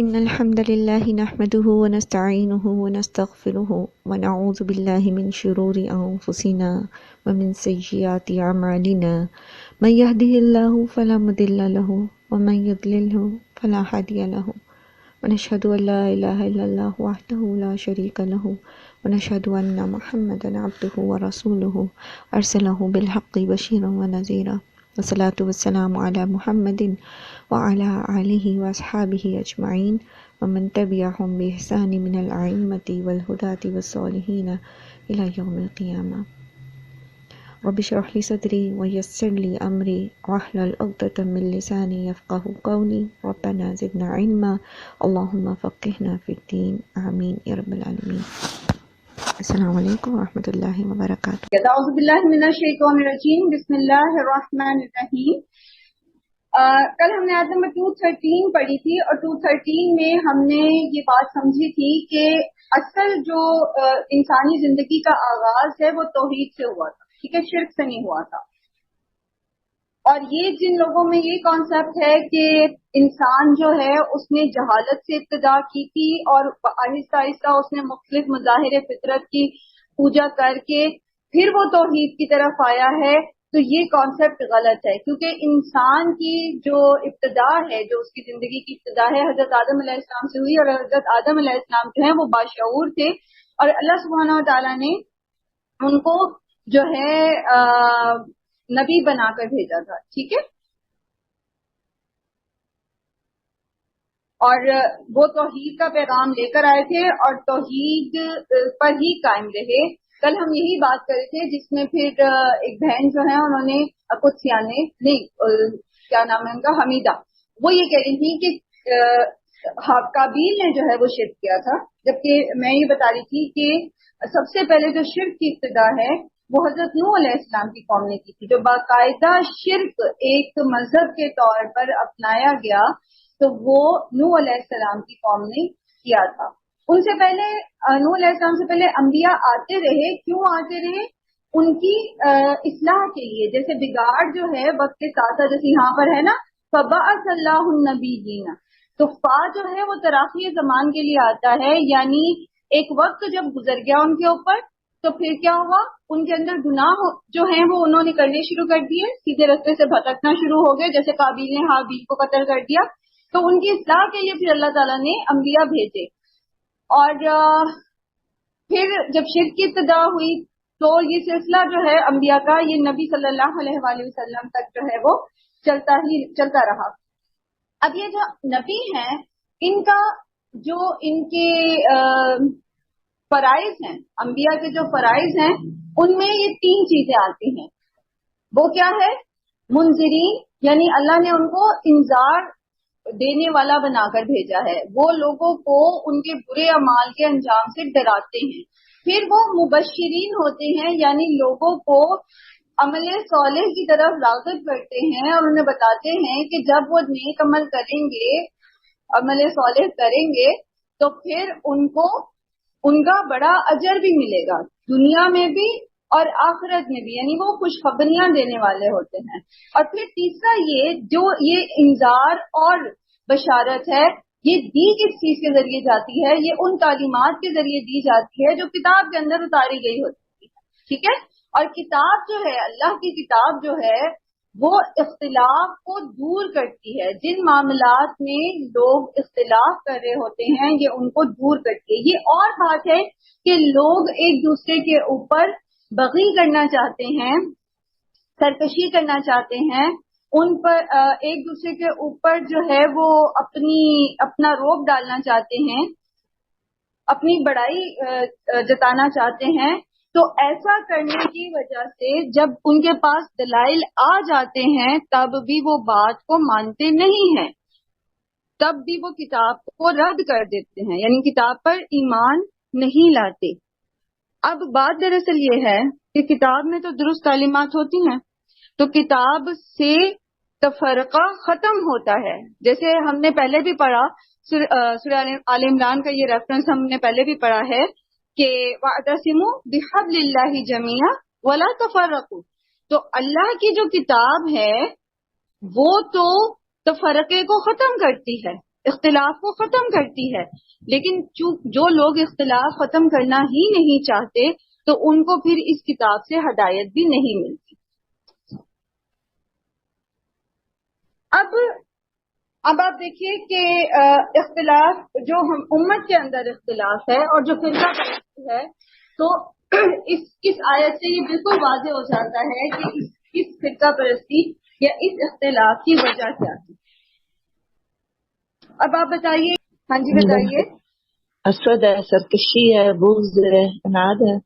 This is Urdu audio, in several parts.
إن الحمد لله نحمده ونستعينه ونستغفره ونعوذ بالله من شرور أنفسنا ومن سيئات أعمالنا من يهده الله فلا مضل له ومن يضلله فلا هادي له ونشهد أن لا إله إلا الله وحده لا شريك له ونشهد أن محمدا عبده ورسوله أرسله بالحق بشيرا ونذيرا والصلاة والسلام على محمد وعلى آلہ وأصحابہ اجمعین ومن تبعهم بإحسان من الأئمة والهداة والصالحین إلى يوم القیامہ۔ رب اشرح لي صدری ويسر لي أمری واحلل عقدة من لسانی يفقهوا قولی ربنا زدنا علما اللهم فقهنا في الدین آمین یا رب العالمین۔ السلام علیکم ورحمۃ اللہ وبرکاتہ۔ اعوذ باللہ من الشیطان الرجیم، بسم اللہ الرحمن الرحیم۔ کل ہم نے آیت نمبر 213 پڑھی تھی اور 213 میں ہم نے یہ بات سمجھی تھی کہ اصل جو انسانی زندگی کا آغاز ہے وہ توحید سے ہوا تھا، ٹھیک ہے، شرک سے نہیں ہوا تھا۔ اور یہ جن لوگوں میں یہ کانسیپٹ ہے کہ انسان جو ہے اس نے جہالت سے ابتدا کی تھی اور آہستہ آہستہ اس نے مختلف مظاہر فطرت کی پوجا کر کے پھر وہ توحید کی طرف آیا ہے، تو یہ کانسیپٹ غلط ہے، کیونکہ انسان کی جو ابتدا ہے، جو اس کی زندگی کی ابتدا ہے، حضرت آدم علیہ السلام سے ہوئی، اور حضرت آدم علیہ السلام جو ہیں وہ باشعور تھے اور اللہ سبحانہ و تعالیٰ نے ان کو جو ہے نبی بنا کر بھیجا تھا، ٹھیک ہے، اور وہ توحید کا پیغام لے کر آئے تھے اور توحید پر ہی قائم رہے۔ کل ہم یہی بات کر رہے تھے، جس میں پھر ایک بہن جو ہے انہوں نے قدسیانے نہیں کیا نام ہے ان کا، حمیدہ، وہ یہ کہہ رہی تھی کہ قابیل نے جو ہے وہ شرک کیا تھا، جبکہ میں یہ بتا رہی تھی کہ سب سے پہلے جو شرک کی ابتدا ہے وہ حضرت نوح علیہ السلام کی قوم نے کی تھی، جو باقاعدہ شرک ایک مذہب کے طور پر اپنایا گیا تو وہ نوح علیہ السلام کی قوم نے کیا تھا۔ ان سے پہلے نوح علیہ السلام سے پہلے انبیاء آتے رہے، کیوں آتے رہے؟ ان کی اصلاح کے لیے، جیسے بگاڑ جو ہے وقت کے ساتھ، جیسے یہاں پر ہے نا فَبَعَثَ اللَّهُ النَّبِيِّينَ، تو فا جو ہے وہ تراخی زمان کے لیے آتا ہے، یعنی ایک وقت جب گزر گیا ان کے اوپر تو پھر کیا ہوا، ان کے اندر گناہ جو ہیں وہ انہوں نے کرنے شروع کر دیے، سیدھے رستے سے بھٹکنا شروع ہو گئے، جیسے قابیل نے حابیل کو قتل کر دیا، تو ان کی اصلاح کے لیے پھر اللہ تعالیٰ نے انبیاء بھیجے۔ اور پھر جب شرک کی ابتدا ہوئی تو یہ سلسلہ جو ہے انبیاء کا، یہ نبی صلی اللہ علیہ وآلہ وسلم تک جو ہے وہ چلتا رہا۔ اب یہ جو نبی ہیں، ان کا جو ان کے فرائض ہیں، انبیاء کے جو فرائض ہیں ان میں یہ 3 چیزیں آتی ہیں۔ وہ کیا ہے؟ منذرین، یعنی اللہ نے ان کو انذار دینے والا بنا کر بھیجا ہے، وہ لوگوں کو ان کے برے اعمال کے انجام سے ڈراتے ہیں۔ پھر وہ مبشرین ہوتے ہیں، یعنی لوگوں کو عمل صالح کی طرف راغب کرتے ہیں اور انہیں بتاتے ہیں کہ جب وہ نیک عمل کریں گے، عمل صالح کریں گے تو پھر ان کو ان کا بڑا اجر بھی ملے گا، دنیا میں بھی اور آخرت میں بھی، یعنی وہ خوشخبریاں دینے والے ہوتے ہیں۔ اور پھر تیسرا یہ انذار اور بشارت ہے، یہ دی کس چیز کے ذریعے جاتی ہے؟ یہ ان تعلیمات کے ذریعے دی جاتی ہے جو کتاب کے اندر اتاری گئی ہوتی ہے، ٹھیک ہے۔ اور کتاب جو ہے، اللہ کی کتاب جو ہے وہ اختلاف کو دور کرتی ہے، جن معاملات میں لوگ اختلاف کر رہے ہوتے ہیں یہ ان کو دور کرتی ہے۔ یہ اور بات ہے کہ لوگ ایک دوسرے کے اوپر بغی کرنا چاہتے ہیں، سرکشی کرنا چاہتے ہیں، ان پر ایک دوسرے کے اوپر جو ہے وہ اپنا روب ڈالنا چاہتے ہیں، اپنی بڑائی جتانا چاہتے ہیں، تو ایسا کرنے کی وجہ سے جب ان کے پاس دلائل آ جاتے ہیں تب بھی وہ بات کو مانتے نہیں ہیں، تب بھی وہ کتاب کو رد کر دیتے ہیں، یعنی کتاب پر ایمان نہیں لاتے۔ اب بات دراصل یہ ہے کہ کتاب میں تو درست تعلیمات ہوتی ہیں، تو کتاب سے تفرقہ ختم ہوتا ہے، جیسے ہم نے پہلے بھی پڑھا، سورہ آل عمران کا یہ ریفرنس ہم نے پہلے بھی پڑھا ہے کہ وَاعْتَصِمُوا بِحَبْلِ اللَّهِ جَمِيعًا وَلَا تَفَرَّقُوا، تو اللہ کی جو کتاب ہے وہ تو تفرقے کو ختم کرتی ہے، اختلاف کو ختم کرتی ہے، لیکن جو لوگ اختلاف ختم کرنا ہی نہیں چاہتے تو ان کو پھر اس کتاب سے ہدایت بھی نہیں ملتی۔ اب آپ دیکھیے کہ اختلاف جو ہم امت کے اندر اختلاف ہے اور جو فرقہ پرستی ہے، تو اس آیت سے یہ بالکل واضح ہو جاتا ہے کہ اس فرقہ پرستی یا اس اختلاف کی وجہ کیا ہے۔ اب آپ بتائیے، ہاں جی بتائیے۔ حسد ہے، سرکشی ہے، بغض ہے، اناد ہے،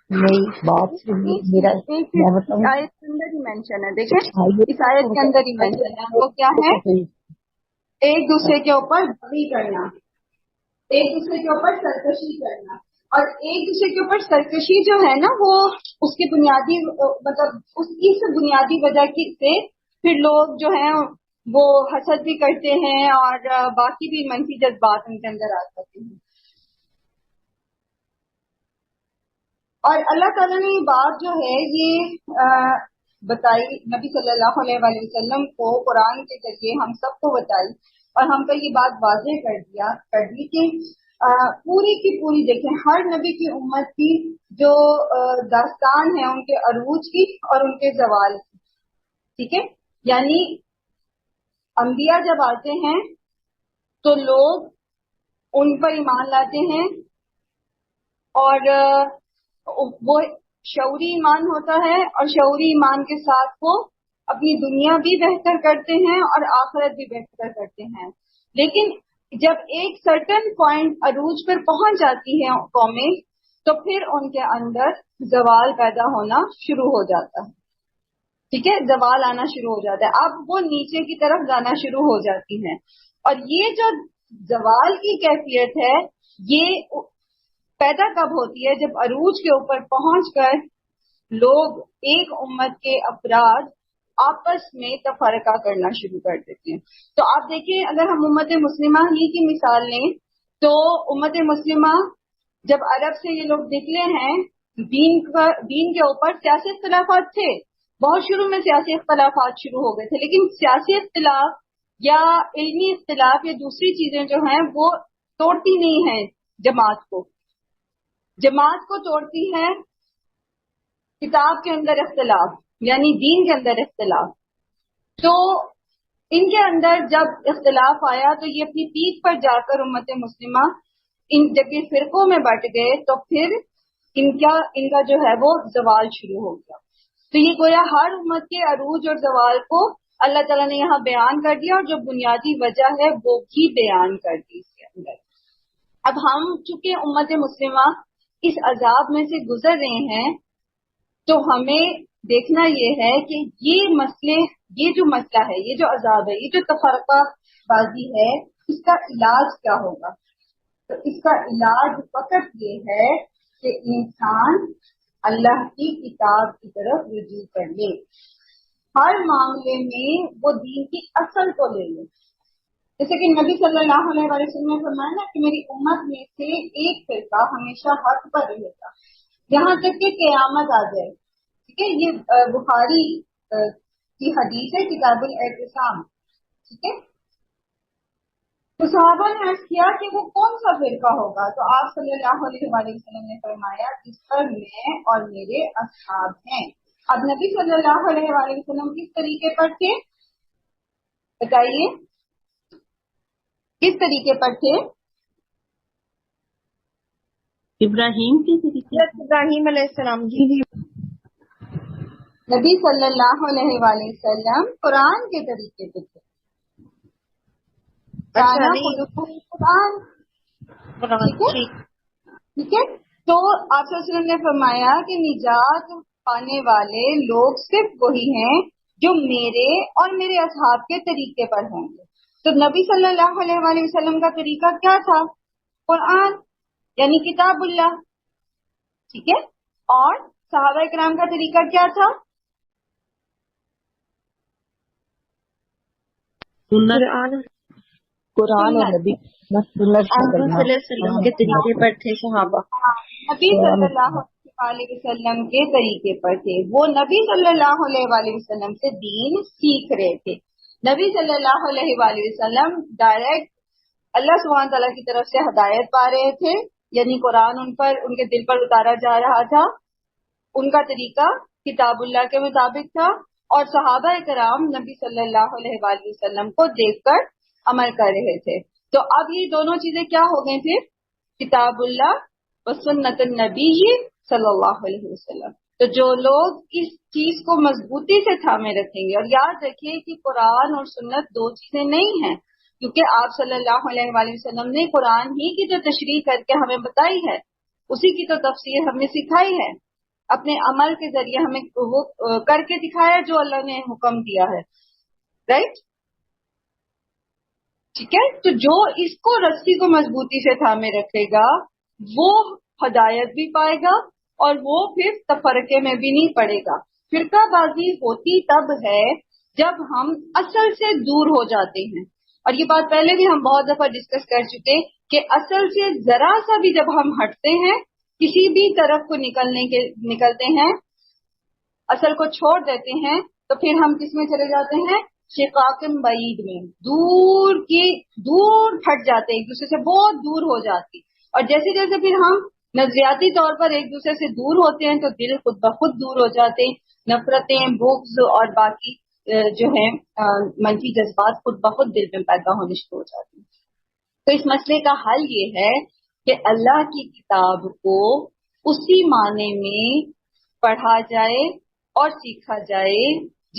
نئی بات میرا آیت کے اندر ہی مینشن ہے، دیکھیں اس آیت کے اندر ہی مینشن ہے، وہ کیا ہے؟ ایک دوسرے کے اوپر بغی کرنا، ایک دوسرے کے اوپر سرکشی کرنا، اور ایک دوسرے کے اوپر سرکشی جو ہے نا، وہ اس کی بنیادی مطلب اس کی بنیادی وجہ سے پھر لوگ جو ہیں وہ حسد بھی کرتے ہیں اور باقی بھی منفی جذبات ان کے اندر آ جاتے ہیں۔ اور اللہ تعالیٰ نے یہ بات جو ہے یہ بتائی نبی صلی اللہ علیہ وآلہ وسلم کو قرآن کے ذریعے ہم سب کو بتائی، اور ہم پر یہ بات واضح کر دی کہ پوری کی پوری دیکھیں ہر نبی کی امت کی جو داستان ہے ان کے عروج کی اور ان کے زوال کی، ٹھیک ہے؟ یعنی انبیاء جب آتے ہیں تو لوگ ان پر ایمان لاتے ہیں، اور وہ شعوری ایمان ہوتا ہے، اور شعوری ایمان کے ساتھ وہ اپنی دنیا بھی بہتر کرتے ہیں اور آخرت بھی بہتر کرتے ہیں۔ لیکن جب ایک سرٹن پوائنٹ عروج پر پہنچ جاتی ہے قومیں، تو پھر ان کے اندر زوال پیدا ہونا شروع ہو جاتا ہے، ٹھیک ہے؟ زوال آنا شروع ہو جاتا ہے، اب وہ نیچے کی طرف جانا شروع ہو جاتی ہیں، اور یہ جو زوال کی کیفیت ہے یہ پیدا کب ہوتی ہے؟ جب عروج کے اوپر پہنچ کر لوگ ایک امت کے افراد آپس میں تفرقہ کرنا شروع کر دیتے ہیں۔ تو آپ دیکھیں اگر ہم امت مسلمہ ہی کی مثال لیں تو امت مسلمہ جب عرب سے یہ لوگ نکلے ہیں، دین کے اوپر سیاسی اختلافات تھے، بہت شروع میں سیاسی اختلافات شروع ہو گئے تھے، لیکن سیاسی اختلاف یا علمی اختلاف یا دوسری چیزیں جو ہیں وہ توڑتی نہیں ہیں جماعت کو۔ جماعت کو توڑتی ہے کتاب کے اندر اختلاف، یعنی دین کے اندر اختلاف۔ تو ان کے اندر جب اختلاف آیا تو یہ اپنی پیٹھ پر جا کر امت مسلمہ جب یہ فرقوں میں بٹ گئے تو پھر ان کا جو ہے وہ زوال شروع ہو گیا۔ تو یہ گویا ہر امت کے عروج اور زوال کو اللہ تعالیٰ نے یہاں بیان کر دیا، اور جو بنیادی وجہ ہے وہ بھی بیان کر دی اس کے اندر۔ اب ہم چونکہ امت مسلمہ اس عذاب میں سے گزر رہے ہیں تو ہمیں دیکھنا یہ ہے کہ یہ جو مسئلہ ہے، یہ جو عذاب ہے، یہ جو تفرقہ بازی ہے، اس کا علاج کیا ہوگا؟ تو اس کا علاج فقط یہ ہے کہ انسان اللہ کی کتاب کی طرف رجوع کر لے، ہر معاملے میں وہ دین کی اصل کو لے لے۔ جیسے کہ نبی صلی اللہ علیہ وسلم نے فرمایا نا کہ میری امت میں سے ایک فرقہ ہمیشہ حق پر رہے گا یہاں تک کہ قیامت آ جائے، ٹھیک ہے؟ یہ بخاری کی حدیث ہے، کتاب الاعتصام، ٹھیک ہے؟ تو صحابہ نے عرض کیا کہ وہ کون سا فرقہ ہوگا؟ تو آپ صلی اللہ علیہ وسلم نے فرمایا جس پر میں اور میرے اصحاب ہیں۔ اب نبی صلی اللہ علیہ وسلم کس طریقے پر تھے بتائیے؟ کس طریقے پر تھے؟ ابراہیم کے طریقے، ابراہیم علیہ السلام جی۔ نبی صلی اللہ علیہ وسلم قرآن کے طریقے پہ تھے، قرآن، ٹھیک ہے؟ تو آپ صلی اللہ علیہ وسلم نے فرمایا کہ نجات پانے والے لوگ صرف وہی ہیں جو میرے اور میرے اصحاب کے طریقے پر ہوں گے۔ تو نبی صلی اللہ علیہ وآلہ وسلم کا طریقہ کیا تھا؟ قرآن یعنی کتاب اللہ، ٹھیک ہے؟ اور صحابہ کرام کا طریقہ کیا تھا؟ قرآن اور نبی صلی اللہ علیہ وسلم کے طریقے پر تھے صحابہ، نبی صلی اللہ علیہ وسلم کے طریقے پر تھے، وہ نبی صلی اللہ علیہ وآلہ وسلم سے دین سیکھ رہے تھے۔ نبی صلی اللہ علیہ وآلہ وسلم ڈائریکٹ اللہ سبحانہ تعالیٰ کی طرف سے ہدایت پا رہے تھے، یعنی قرآن ان کے دل پر اتارا جا رہا تھا، ان کا طریقہ کتاب اللہ کے مطابق تھا، اور صحابہ کرام نبی صلی اللہ علیہ وآلہ وسلم کو دیکھ کر عمل کر رہے تھے۔ تو اب یہ دونوں چیزیں کیا ہو گئی تھیں؟ کتاب اللہ و سنت النبی صلی اللہ علیہ وسلم۔ تو جو لوگ اس چیز کو مضبوطی سے تھامے رکھیں گے، اور یاد رکھیے کہ قرآن اور سنت دو چیزیں نہیں ہیں، کیونکہ آپ صلی اللہ علیہ وآلہ وسلم نے قرآن ہی کی جو تشریح کر کے ہمیں بتائی ہے، اسی کی تو تفسیر ہمیں سکھائی ہے، اپنے عمل کے ذریعے ہمیں وہ کر کے دکھایا جو اللہ نے حکم دیا ہے، رائٹ؟ ٹھیک ہے، تو جو اس کو رسی کو مضبوطی سے تھامے رکھے گا وہ ہدایت بھی پائے گا، اور وہ پھر تفرقے میں بھی نہیں پڑے گا۔ فرقہ بازی ہوتی تب ہے جب ہم اصل سے دور ہو جاتے ہیں، اور یہ بات پہلے بھی ہم بہت دفعہ ڈسکس کر چکے کہ اصل سے ذرا سا بھی جب ہم ہٹتے ہیں، کسی بھی طرف کو نکلتے ہیں، اصل کو چھوڑ دیتے ہیں، تو پھر ہم کس میں چلے جاتے ہیں؟ شقاق بعید میں، دور ہٹ جاتے ہیں، ایک دوسرے سے بہت دور ہو جاتی، اور جیسے جیسے پھر ہم نظریاتی طور پر ایک دوسرے سے دور ہوتے ہیں تو دل خود بخود دور ہو جاتے ہیں، نفرتیں، بغض اور باقی جو ہیں منفی جذبات خود بخود دل میں پیدا ہونے شروع ہو جاتے ہیں۔ تو اس مسئلے کا حل یہ ہے کہ اللہ کی کتاب کو اسی معنی میں پڑھا جائے اور سیکھا جائے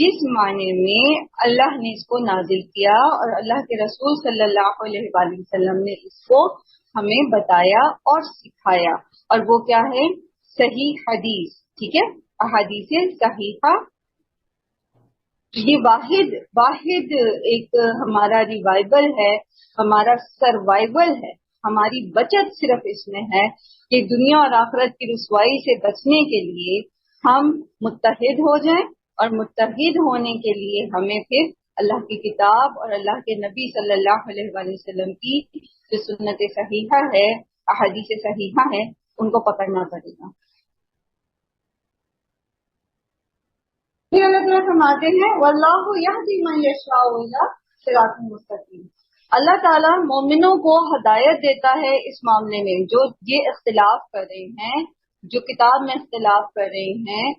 جس معنی میں اللہ نے اس کو نازل کیا اور اللہ کے رسول صلی اللہ علیہ وآلہ وسلم نے اس کو ہمیں بتایا اور سکھایا، اور وہ کیا ہے؟ صحیح حدیث، ٹھیک ہے، احادیث صحیحہ۔ یہ واحد ایک ہمارا ریوائول ہے، ہمارا سروائیول ہے، ہماری بچت صرف اس میں ہے کہ دنیا اور آخرت کی رسوائی سے بچنے کے لیے ہم متحد ہو جائیں، اور متحد ہونے کے لیے ہمیں پھر اللہ کی کتاب اور اللہ کے نبی صلی اللہ علیہ وآلہ وسلم کی جو سنت صحیحہ ہے، احادیث صحیحہ ہے، ان کو پکڑنا پڑے گا۔ پھر اللہ تعالیٰ فرماتے ہیں واللہ یہدی من یشاء الی صراط مستقیم، اللہ تعالیٰ مومنوں کو ہدایت دیتا ہے اس معاملے میں جو یہ اختلاف کر رہے ہیں، جو کتاب میں اختلاف کر رہے ہیں،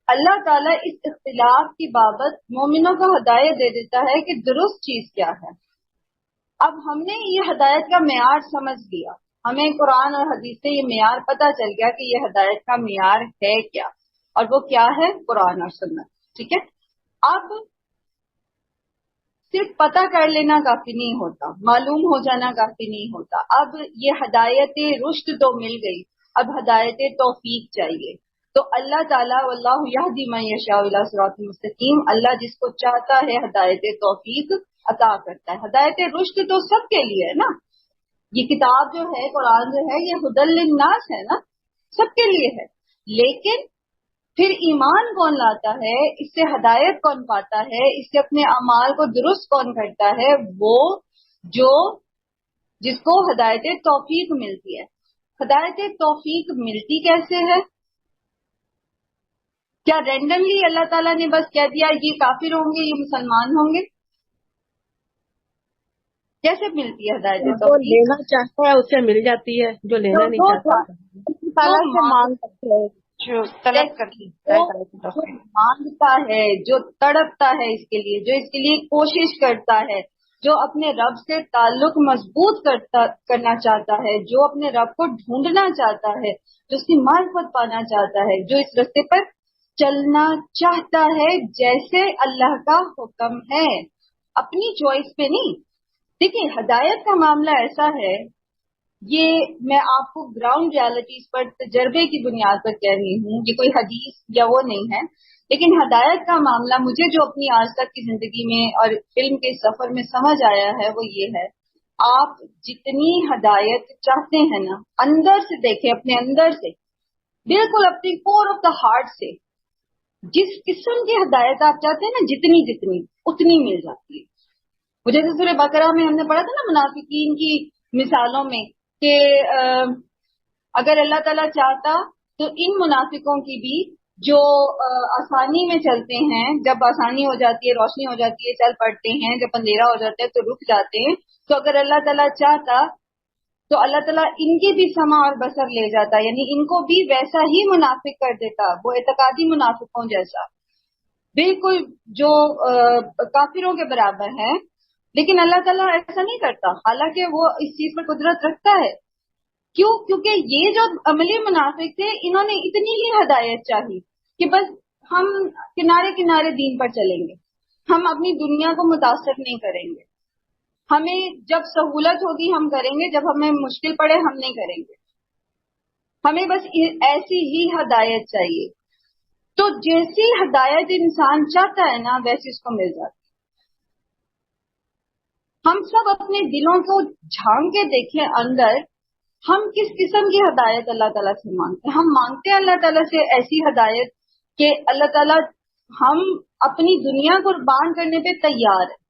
اللہ تعالیٰ اس اختلاف کی بابت مومنوں کو ہدایت دے دیتا ہے کہ درست چیز کیا ہے۔ اب ہم نے یہ ہدایت کا معیار سمجھ لیا، ہمیں قرآن اور حدیث سے یہ معیار پتہ چل گیا کہ یہ ہدایت کا معیار ہے کیا، اور وہ کیا ہے؟ قرآن اور سنت، ٹھیک ہے۔ اب صرف پتہ کر لینا کافی نہیں ہوتا، معلوم ہو جانا کافی نہیں ہوتا، اب یہ ہدایت رشد تو مل گئی، اب ہدایت توفیق چاہیے۔ تو اللہ تعالیٰ واللہ یہدی من یشاء الی صراط مستقیم، اللہ جس کو چاہتا ہے ہدایت توفیق عطا کرتا ہے۔ ہدایت رشد تو سب کے لیے ہے نا، یہ کتاب جو ہے، قرآن جو ہے، یہ ہدی للناس ہے نا، سب کے لیے ہے، لیکن پھر ایمان کون لاتا ہے، اس سے ہدایت کون پاتا ہے، اس سے اپنے اعمال کو درست کون کرتا ہے؟ وہ جو جس کو ہدایت توفیق ملتی ہے۔ ہدایت توفیق ملتی کیسے ہے؟ کیا رینڈملی اللہ تعالیٰ نے بس کہہ دیا یہ کافر ہوں گے، یہ مسلمان ہوں گے؟ کیسے ملتی ہے ہدایت جو توفیق؟ لینا چاہتا ہے اسے مل جاتی ہے، جو لینا نہیں چاہتا تعالیٰ سے مانگ سکتے ہیں، جو طلب کرتی جو مانگتا ہے، جو تڑپتا ہے اس کے لیے، جو اس کے لیے کوشش کرتا ہے، جو اپنے رب سے تعلق مضبوط کرنا چاہتا ہے، جو اپنے رب کو ڈھونڈنا چاہتا ہے، جو اس کی معرفت پانا چاہتا ہے، جو اس راستے پر چلنا چاہتا ہے جیسے اللہ کا حکم ہے، اپنی چوائس پہ نہیں۔ دیکھیں، ہدایت کا معاملہ ایسا ہے، یہ میں آپ کو گراؤنڈ ریالٹیز پر تجربے کی بنیاد پر کہہ رہی ہوں، یہ کوئی حدیث یا وہ نہیں ہے، لیکن ہدایت کا معاملہ مجھے جو اپنی آج تک کی زندگی میں اور علم کے سفر میں سمجھ آیا ہے وہ یہ ہے، آپ جتنی ہدایت چاہتے ہیں نا، اندر سے دیکھیں، اپنے اندر سے، بالکل اپنی کور آف دا ہارٹ سے، جس قسم کی ہدایت آپ چاہتے ہیں نا، جتنی اتنی مل جاتی ہے۔ مجھے سورہ بقرہ میں ہم نے پڑھا تھا نا منافقین کی مثالوں میں کہ اگر اللہ تعالیٰ چاہتا تو ان منافقوں کی بھی جو آسانی میں چلتے ہیں، جب آسانی ہو جاتی ہے، روشنی ہو جاتی ہے، چل پڑتے ہیں، جب اندھیرا ہو جاتا ہے تو رک جاتے ہیں. تو اگر اللہ تعالیٰ چاہتا تو اللہ تعالیٰ ان کی بھی سمع اور بصر لے جاتا، یعنی ان کو بھی ویسا ہی منافق کر دیتا، وہ اعتقادی منافقوں جیسا، بالکل جو کافروں کے برابر ہے. لیکن اللہ تعالیٰ ایسا نہیں کرتا، حالانکہ وہ اس چیز پر قدرت رکھتا ہے. کیوں؟ کیونکہ یہ جو عملی منافق تھے، انہوں نے اتنی ہی ہدایت چاہی کہ بس ہم کنارے کنارے دین پر چلیں گے، ہم اپنی دنیا کو متاثر نہیں کریں گے، ہمیں جب سہولت ہوگی ہم کریں گے، جب ہمیں مشکل پڑے ہم نہیں کریں گے، ہمیں بس ایسی ہی ہدایت چاہیے. تو جیسی ہدایت انسان چاہتا ہے نا ویسی اس کو مل جاتی. ہم سب اپنے دلوں کو جھانک کے دیکھیں اندر، ہم کس قسم کی ہدایت اللہ تعالیٰ سے مانگتے ہیں. ہم مانگتے ہیں اللہ تعالیٰ سے ایسی ہدایت کہ اللہ تعالیٰ ہم اپنی دنیا قربان کرنے پہ تیار ہیں،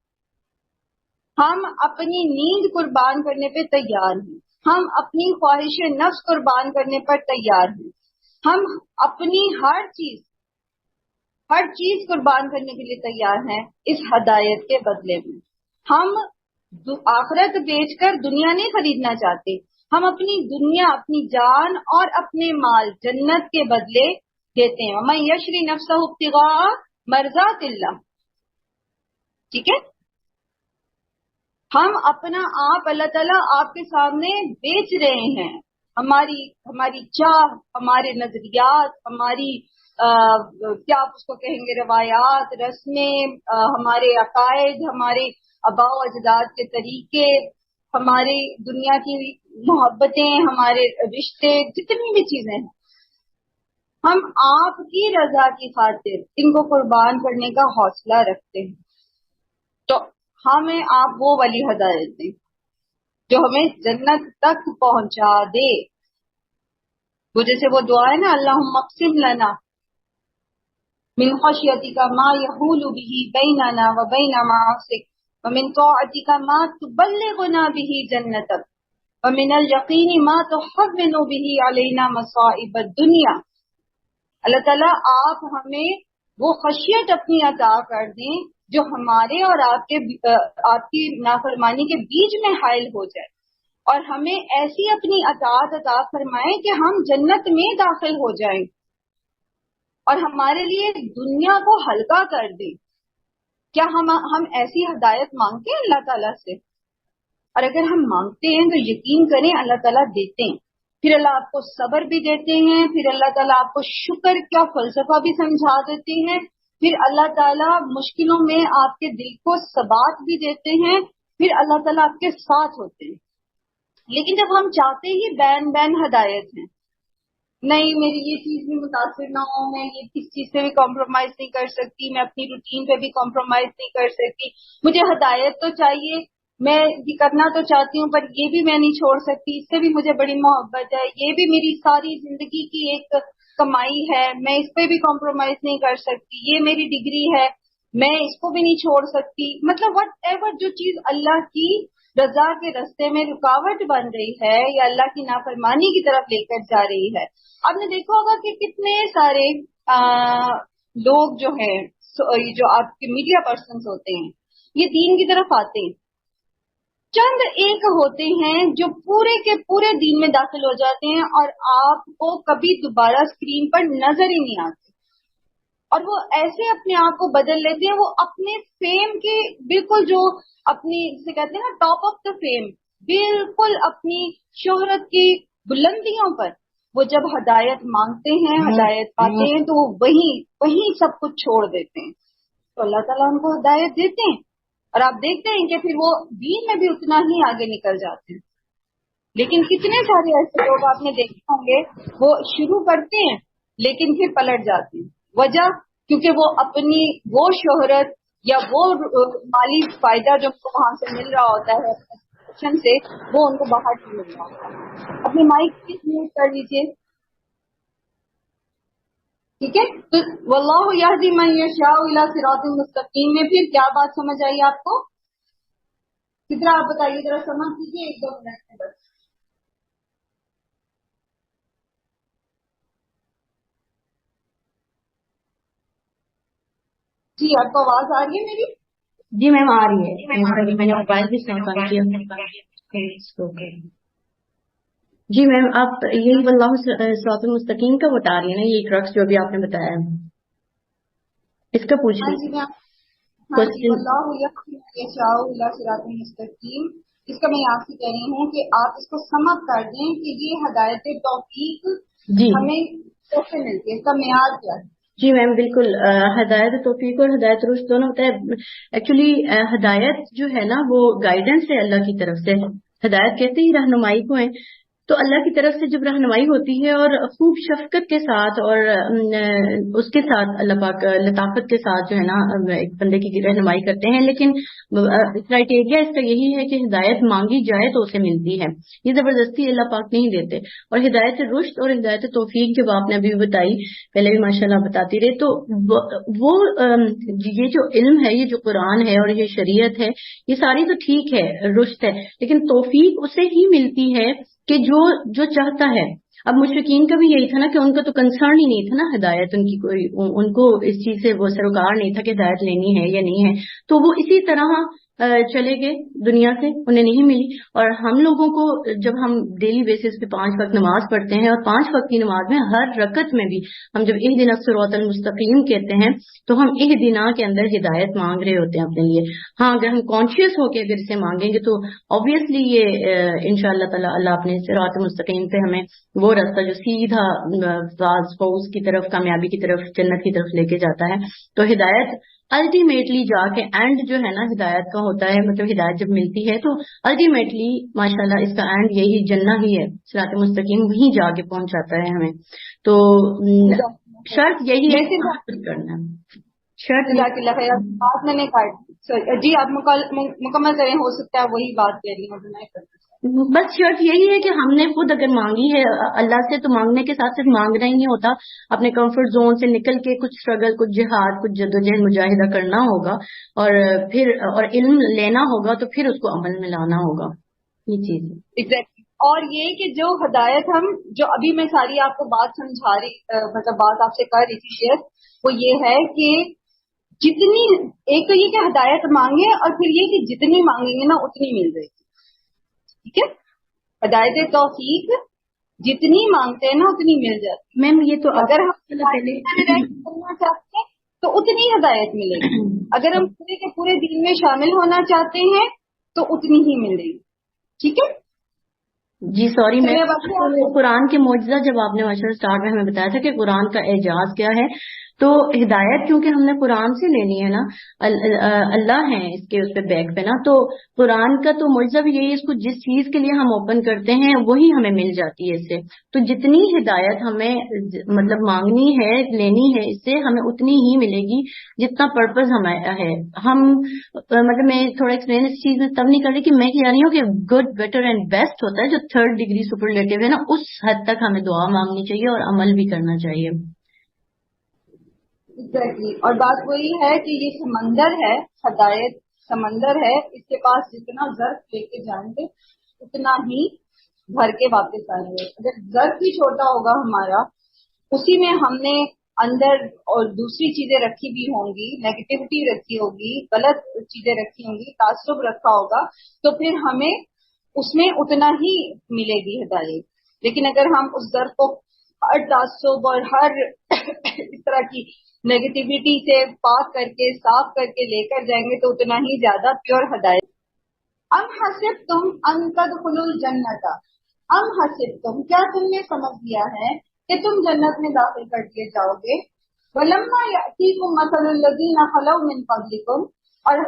ہم اپنی نیند قربان کرنے پہ تیار ہیں، ہم اپنی خواہش نفس قربان کرنے پر تیار ہیں، ہم اپنی ہر چیز قربان کرنے کے لیے تیار ہیں اس ہدایت کے بدلے میں. ہم آخرت بیچ کر دنیا نہیں خریدنا چاہتے، ہم اپنی دنیا، اپنی جان اور اپنے مال جنت کے بدلے دیتے ہیں. وَمَن يَشْرِ نَفْسَهُ ابْتِغَاءَ مَرْضَاتِ اللَّهِ. ٹھیک ہے، ہم اپنا آپ اللہ تعالیٰ آپ کے سامنے بیچ رہے ہیں. ہماری چاہ، ہمارے نظریات، ہماری کیا آپ اس کو کہیں گے، روایات، رسمیں، ہمارے عقائد، ہمارے آباء و اجداد کے طریقے، ہماری دنیا کی محبتیں، ہمارے رشتے، جتنی بھی چیزیں ہیں، ہم آپ کی رضا کی خاطر ان کو قربان کرنے کا حوصلہ رکھتے ہیں. تو ہمیں آپ وہ والی ہدایت دیں جو ہمیں جنت تک پہنچا دے. وہ جیسے وہ دعا ہے نا، اللہم اقسم لنا من خشیتک ما یحول به بیننا وبین معاصیک ومن طاعتک ما تبلغنا به جنتک ومن الیقین ما تحون به علینا مصائب الدنیا. اللہ تعالیٰ آپ ہمیں وہ خشیت اپنی عطا کر دیں جو ہمارے اور آپ کی نافرمانی کے بیچ میں حائل ہو جائے، اور ہمیں ایسی اپنی اطاعت عطا فرمائیں کہ ہم جنت میں داخل ہو جائیں، اور ہمارے لیے دنیا کو ہلکا کر دیں. کیا ہم ایسی ہدایت مانگتے ہیں اللہ تعالیٰ سے؟ اور اگر ہم مانگتے ہیں تو یقین کریں اللہ تعالیٰ دیتے ہیں. پھر اللہ آپ کو صبر بھی دیتے ہیں، پھر اللہ تعالیٰ آپ کو شکر کا فلسفہ بھی سمجھا دیتے ہیں، پھر اللہ تعالیٰ مشکلوں میں آپ کے دل کو ثبات بھی دیتے ہیں، پھر اللہ تعالیٰ آپ کے ساتھ ہوتے ہیں. لیکن جب ہم چاہتے ہی بین ہدایت ہیں، نہیں میری یہ چیز بھی متاثر نہ ہو، میں یہ کس چیز سے بھی کمپرومائز نہیں کر سکتی، میں اپنی روٹین پہ بھی کمپرومائز نہیں کر سکتی، مجھے ہدایت تو چاہیے، میں یہ کرنا تو چاہتی ہوں پر یہ بھی میں نہیں چھوڑ سکتی، اس سے بھی مجھے بڑی محبت ہے، یہ بھی میری ساری زندگی کی ایک کمائی ہے، میں اس پہ بھی کمپرومائز نہیں کر سکتی، یہ میری ڈگری ہے، میں اس کو بھی نہیں چھوڑ سکتی. مطلب وٹ ایور جو چیز اللہ کی رضا کے راستے میں رکاوٹ بن رہی ہے یا اللہ کی نافرمانی کی طرف لے کر جا رہی ہے. آپ نے دیکھا ہوگا کہ کتنے سارے لوگ جو ہیں، جو آپ کے میڈیا پرسنز ہوتے ہیں، یہ دین کی طرف آتے ہیں، چند ایک ہوتے ہیں جو پورے کے پورے دین میں داخل ہو جاتے ہیں اور آپ کو کبھی دوبارہ اسکرین پر نظر ہی نہیں آتے، اور وہ ایسے اپنے آپ کو بدل لیتے ہیں، وہ اپنے فیم کے بالکل جو اپنی جسے کہتے ہیں نا ٹاپ آف دا فیم، بالکل اپنی شہرت کی بلندیوں پر وہ جب ہدایت مانگتے ہیں، ہدایت پاتے ہیں، تو وہ وہیں سب کچھ چھوڑ دیتے ہیں. تو اللہ تعالیٰ ان کو ہدایت دیتے ہیں، اور آپ دیکھتے ہیں کہ پھر وہ دین میں بھی اتنا ہی آگے نکل جاتے ہیں. لیکن کتنے سارے ایسے لوگ آپ نے دیکھے ہوں گے، وہ شروع کرتے ہیں لیکن پھر پلٹ جاتے ہیں. وجہ کیونکہ وہ اپنی وہ شہرت یا وہ مالی فائدہ جو ان کو وہاں سے مل رہا ہوتا ہے سے، وہ ان کو باہر نہیں مل رہا ہوتا. اپنی مائک میوٹ کر لیجیے. ٹھیک ہے، تو واللہ یہدی من یشاء الی صراط مستقیم میں پھر کیا بات سمجھ آئی آپ کو؟ کتنا آپ بتائیے ذرا، سمجھ لیجیے 1-2 منٹ میں بس. جی آپ کو آواز آ رہی ہے میری؟ جی میم آ رہی ہے، میں نے موبائل بھی استعمال کیا. جی میم آپ یہی واللہ صراط المستقیم کا بتا رہی ہیں نا، یہ ٹرکس جو ابھی آپ نے بتایا ہے اس کا پوچھ ہاں رہی جی تھی میم، ہاں جی، کوشچن. واللہ یشاء الی صراط مستقیم. اس کا میں آپ سے کہہ رہی ہوں کہ آپ اس کو سم اپ کر دیں کہ یہ ہدایت توفیق جی ہمیں کیسے ملتی ہے، اس کا معیار کیا ہے؟ جی میم بالکل، ہدایت توفیق اور ہدایت رشد دونوں ہوتا ہے. ایکچولی ہدایت جو ہے نا وہ گائیڈنس ہے اللہ کی طرف سے. ہدایت کہتے ہی رہنمائی کو ہے، تو اللہ کی طرف سے جب رہنمائی ہوتی ہے اور خوب شفقت کے ساتھ اور اس کے ساتھ اللہ پاک لطافت کے ساتھ جو ہے نا ایک بندے کی رہنمائی کرتے ہیں. لیکن کرائٹیریا اس کا یہی ہے کہ ہدایت مانگی جائے تو اسے ملتی ہے، یہ زبردستی اللہ پاک نہیں دیتے. اور ہدایت رشد اور ہدایت توفیق جب آپ نے ابھی بتائی، پہلے بھی ماشاءاللہ بتاتی رہے، تو وہ یہ جو علم ہے، یہ جو قرآن ہے اور یہ شریعت ہے، یہ ساری تو ٹھیک ہے، رشد ہے، لیکن توفیق اسے ہی ملتی ہے کہ جو چاہتا ہے. اب مشرکین کا بھی یہی تھا نا کہ ان کا تو کنسرن ہی نہیں تھا نا ہدایت، ان کی کوئی ان کو اس چیز سے وہ سروکار نہیں تھا کہ ہدایت لینی ہے یا نہیں ہے، تو وہ اسی طرح چلے گئے دنیا سے، انہیں نہیں ملی. اور ہم لوگوں کو جب ہم ڈیلی بیسس پہ 5 وقت نماز پڑھتے ہیں، اور 5 وقت کی نماز میں ہر رکعت میں بھی ہم جب اہدنا الصراط المستقیم کہتے ہیں تو ہم اہدنا کے اندر ہدایت مانگ رہے ہوتے ہیں اپنے لیے. ہاں اگر ہم کانشیس ہو کے اگر اسے مانگیں گے تو obviously یہ انشاءاللہ تعالی اللہ اپنے صراط مستقیم پہ ہمیں وہ راستہ جو سیدھا فوز کی طرف، کامیابی کی طرف، جنت کی طرف لے کے جاتا ہے. تو ہدایت الٹیمیٹلی جا کے اینڈ جو ہے نا ہدایت کا ہوتا ہے، مطلب ہدایت جب ملتی ہے تو الٹیمیٹلی ماشاءاللہ اس کا اینڈ یہی جنت ہی ہے، صراط مستقیم وہیں جا کے پہنچاتا ہے ہمیں. تو شرط یہی ہے کہ خود کرنا ہے، شرط جزاک اللہ خیر. بات میں نے کاٹ جی، آپ مکمل کریں، ہو سکتا ہے وہی بات کہہ رہی ہوں تو میں کرتی ہوں. بس شرط یہی ہے کہ ہم نے خود اگر مانگی ہے اللہ سے، تو مانگنے کے ساتھ صرف مانگنا ہی نہیں ہوتا، اپنے کمفرٹ زون سے نکل کے کچھ اسٹرگل، کچھ جہاد، کچھ جدوجہد مجاہدہ کرنا ہوگا، اور پھر اور علم لینا ہوگا، تو پھر اس کو عمل میں لانا ہوگا. یہ چیز ہے. ایگزیکٹلی. اور یہ کہ جو ہدایت جو ابھی میں ساری آپ کو بات سمجھا رہی، مطلب بات آپ سے کر رہی تھی شیئر، وہ یہ ہے کہ جتنی، ایک تو یہ کہ ہدایت مانگے، اور پھر یہ کہ جتنی مانگیں گے نا اتنی مل جائے گی. ٹھیک ہے، ہدایت توفیق جتنی مانگتے ہیں نا اتنی مل جاتی. میم یہ تو اگر ہم پہلے کرنا چاہتے ہیں تو اتنی ہدایت ملے گی، اگر ہم پورے کے پورے دین میں شامل ہونا چاہتے ہیں تو اتنی ہی ملے گی. ٹھیک ہے جی سوری میں چلیے. قرآن کے معجزہ جب آپ نے ماشاءاللہ اسٹارٹ میں ہمیں بتایا تھا کہ قرآن کا اعجاز کیا ہے، تو ہدایت کیونکہ ہم نے قرآن سے لینی ہے نا، اللہ ہیں اس کے اس پہ بیک پہ نا، تو قرآن کا تو معجزہ بھی یہی ہے، اس کو جس چیز کے لیے ہم اوپن کرتے ہیں وہی ہمیں مل جاتی ہے اس سے. تو جتنی ہدایت ہمیں مطلب مانگنی ہے، لینی ہے، اس سے ہمیں اتنی ہی ملے گی جتنا پرپز ہمارا ہے. ہم مطلب میں تھوڑا ایکسپلین اس چیز میں تب نہیں کر رہی کہ میں کہہ رہی ہوں کہ گڈ، بیٹر اینڈ بیسٹ ہوتا ہے جو 3rd ڈگری سپرلیٹو ہے نا، اس حد تک ہمیں دعا مانگنی چاہیے اور عمل بھی کرنا چاہیے. exactly. اور بات وہی ہے کہ یہ سمندر ہے، ہدایت سمندر ہے، اس کے پاس جتنا ظرف لے کے جائیں گے اتنا ہی بھر کے واپس آئیں گے. اگر ظرف ہی چھوٹا ہوگا ہمارا، اسی میں ہم نے اندر اور دوسری چیزیں رکھی بھی ہوں گی، نیگیٹیوٹی رکھی ہوگی، غلط چیزیں رکھی ہوں گی، تعصب رکھا ہوگا، تو پھر ہمیں اس میں اتنا ہی ملے گی ہدایت. لیکن اگر ہم اس ظرف کو ہر تعصب اور ہر اس طرح کی نیگیٹیوٹی سے پاک کر کے، صاف کر کے لے کر جائیں گے تو اتنا ہی زیادہ پیور ہدایت. ام حسبتم ان تدخلوا الجنت، ام حسبتم کیا تم نے سمجھ لیا ہے کہ تم جنت میں داخل کر دیے جاؤ گے. ولما یأتیکم مثل الذین خلوا من قبلکم، اور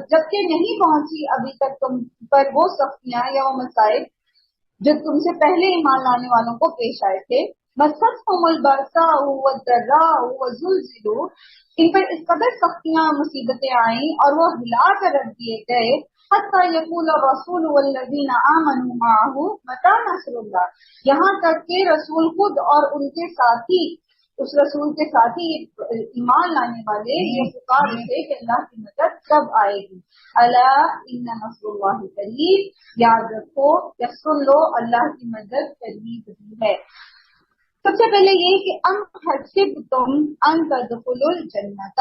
جبکہ نہیں پہنچی ابھی تک تم پر وہ سختیاں یا وہ مسائل جو تم سے پہلے ایمان لانے والوں کو پیش آئے تھے. مستهم البأساء والضراء وزلزلوا، ان پر اس قدر سختیاں مصیبتیں آئیں اور وہ ہلا کر رکھ دیے گئے. حتی یقول الرسول والذین آمنوا معه متی نصر اللہ، یہاں تک کہ رسول خود اور ان کے ساتھی، اس رسول کے ساتھی ایمان لانے والے یہ پکار تھے کہ اللہ کی مدد کب آئے گی. الا ان نصر اللہ قریب، یاد رکھو یا سن لو اللہ کی مدد قریب ہی ہے. سب سے پہلے یہ کہ ام حسبتم ان تدخلوا الجنت،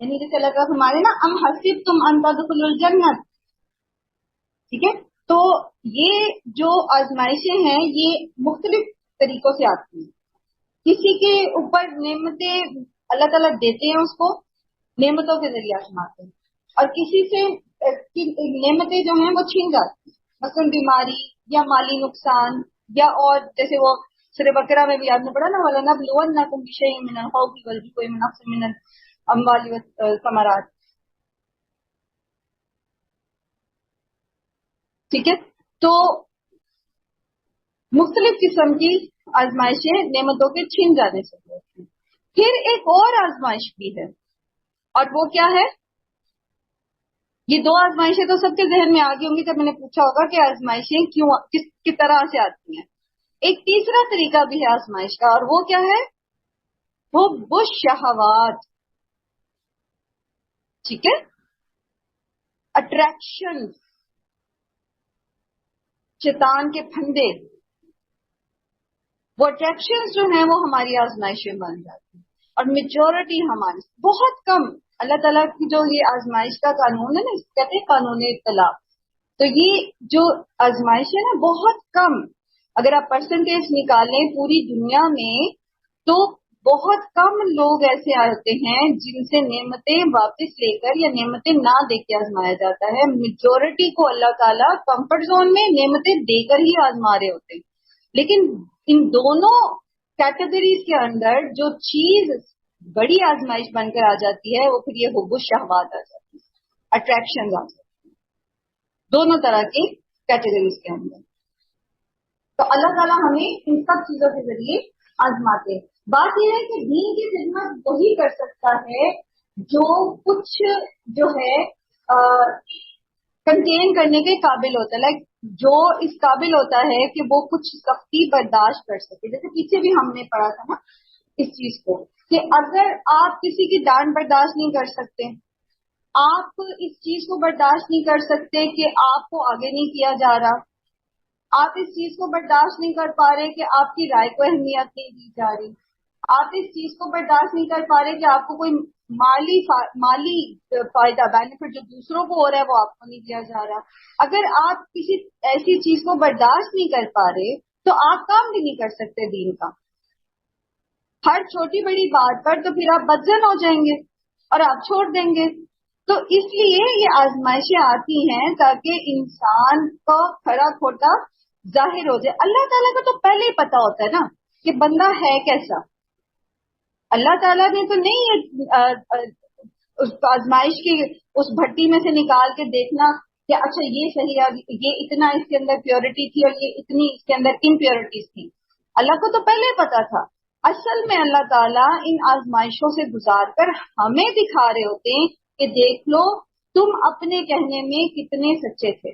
یعنی جیسے اللہ تعالیٰ ہمارے نا ام حسب تم ان تدخلوا الجنت، ٹھیک ہے. تو یہ جو آزمائشیں ہیں یہ مختلف طریقوں سے آتی ہیں. کسی کے اوپر نعمتیں اللہ تعالیٰ دیتے ہیں، اس کو نعمتوں کے ذریعے آزماتے ہیں، اور کسی سے نعمتیں جو ہیں وہ چھین جاتی ہیں، مثلاً بیماری یا مالی نقصان، یا اور جیسے وہ سورہ بقرہ میں بھی آپ نے پڑھا نا وَلَنَبْلُوَنَّكُمْ بِشَيْءٍ مِّنَ الْخَوْفِ وَالْجُوعِ وَنَقْصٍ مِّنَ الْأَمْوَالِ وَالثَّمَرَاتِ. ٹھیک ہے. تو مختلف قسم کی آزمائشیں نعمتوں کے چھین جانے سے ہوتی ہیں. پھر ایک اور آزمائش بھی ہے، اور وہ کیا ہے؟ یہ دو آزمائشیں تو سب کے ذہن میں آ گئی ہوں گی جب میں نے پوچھا ہوگا کہ آزمائشیں کیوں کس طرح سے آتی ہیں. ایک تیسرا طریقہ بھی ہے آزمائش کا، اور وہ کیا ہے؟ وہ شہوات. ٹھیک ہے، اٹریکشن، شیطان کے پھندے، وہ اٹریکشن جو ہیں وہ ہماری آزمائشیں بن جاتی ہیں. اور میجورٹی ہماری بہت کم، اللہ تعالیٰ کی جو یہ آزمائش کا قانون ہے نا، اس کو کہتے ہیں قانون اطلاع. تو یہ جو آزمائش ہے نا بہت کم، اگر آپ پرسنٹیج نکالیں پوری دنیا میں تو بہت کم لوگ ایسے آتے ہیں جن سے نعمتیں واپس لے کر یا نعمتیں نہ دے کے آزمایا جاتا ہے. میجورٹی کو اللہ تعالیٰ کمفرٹ زون میں نعمتیں دے کر ہی آزما رہے ہوتے ہیں. لیکن ان دونوں کیٹیگریز کے اندر جو چیز بڑی آزمائش بن کر آ جاتی ہے وہ پھر یہ حب الشہوات آ جاتی ہے، اٹریکشن آ جاتی ہیں دونوں طرح کی کیٹیگریز کے اندر. تو اللہ تعالیٰ ہمیں ان سب چیزوں کے ذریعے آزماتے ہیں. بات یہ ہے کہ دین کی خدمت وہی کر سکتا ہے جو کچھ جو ہے کنٹین کرنے کے قابل ہوتا ہے، لائک جو اس قابل ہوتا ہے کہ وہ کچھ سختی برداشت کر سکے. جیسے پیچھے بھی ہم نے پڑھا تھا نا اس چیز کو کہ اگر آپ کسی کی ڈانٹ برداشت نہیں کر سکتے، آپ اس چیز کو برداشت نہیں کر سکتے کہ آپ کو آگے نہیں کیا جا رہا، آپ اس چیز کو برداشت نہیں کر پا رہے کہ آپ کی رائے کو اہمیت نہیں دی جا رہی، آپ اس چیز کو برداشت نہیں کر پا رہے کہ آپ کو کوئی مالی فائدہ بینیفٹ جو دوسروں کو ہو رہا ہے وہ آپ کو نہیں دیا جا رہا، اگر آپ کسی ایسی چیز کو برداشت نہیں کر پا رہے تو آپ کام بھی نہیں کر سکتے دین کا. ہر چھوٹی بڑی بات پر تو پھر آپ بدزن ہو جائیں گے اور آپ چھوڑ دیں گے. تو اس لیے یہ آزمائشیں آتی ہیں تاکہ انسان کو کھڑا کھوٹا ظاہر ہو جائے. اللہ تعالیٰ کو تو پہلے ہی پتا ہوتا ہے نا کہ بندہ ہے کیسا. اللہ تعالیٰ نے تو نہیں اس آزمائش کی اس بھٹی میں سے نکال کے دیکھنا کہ اچھا یہ صحیح ہے، یہ اتنا اس کے اندر پیورٹی تھی اور یہ اتنی اس کے اندر امپیورٹیز تھی. اللہ کو تو پہلے پتا تھا. اصل میں اللہ تعالیٰ ان آزمائشوں سے گزار کر ہمیں دکھا رہے ہوتے ہیں کہ دیکھ لو تم اپنے کہنے میں کتنے سچے تھے.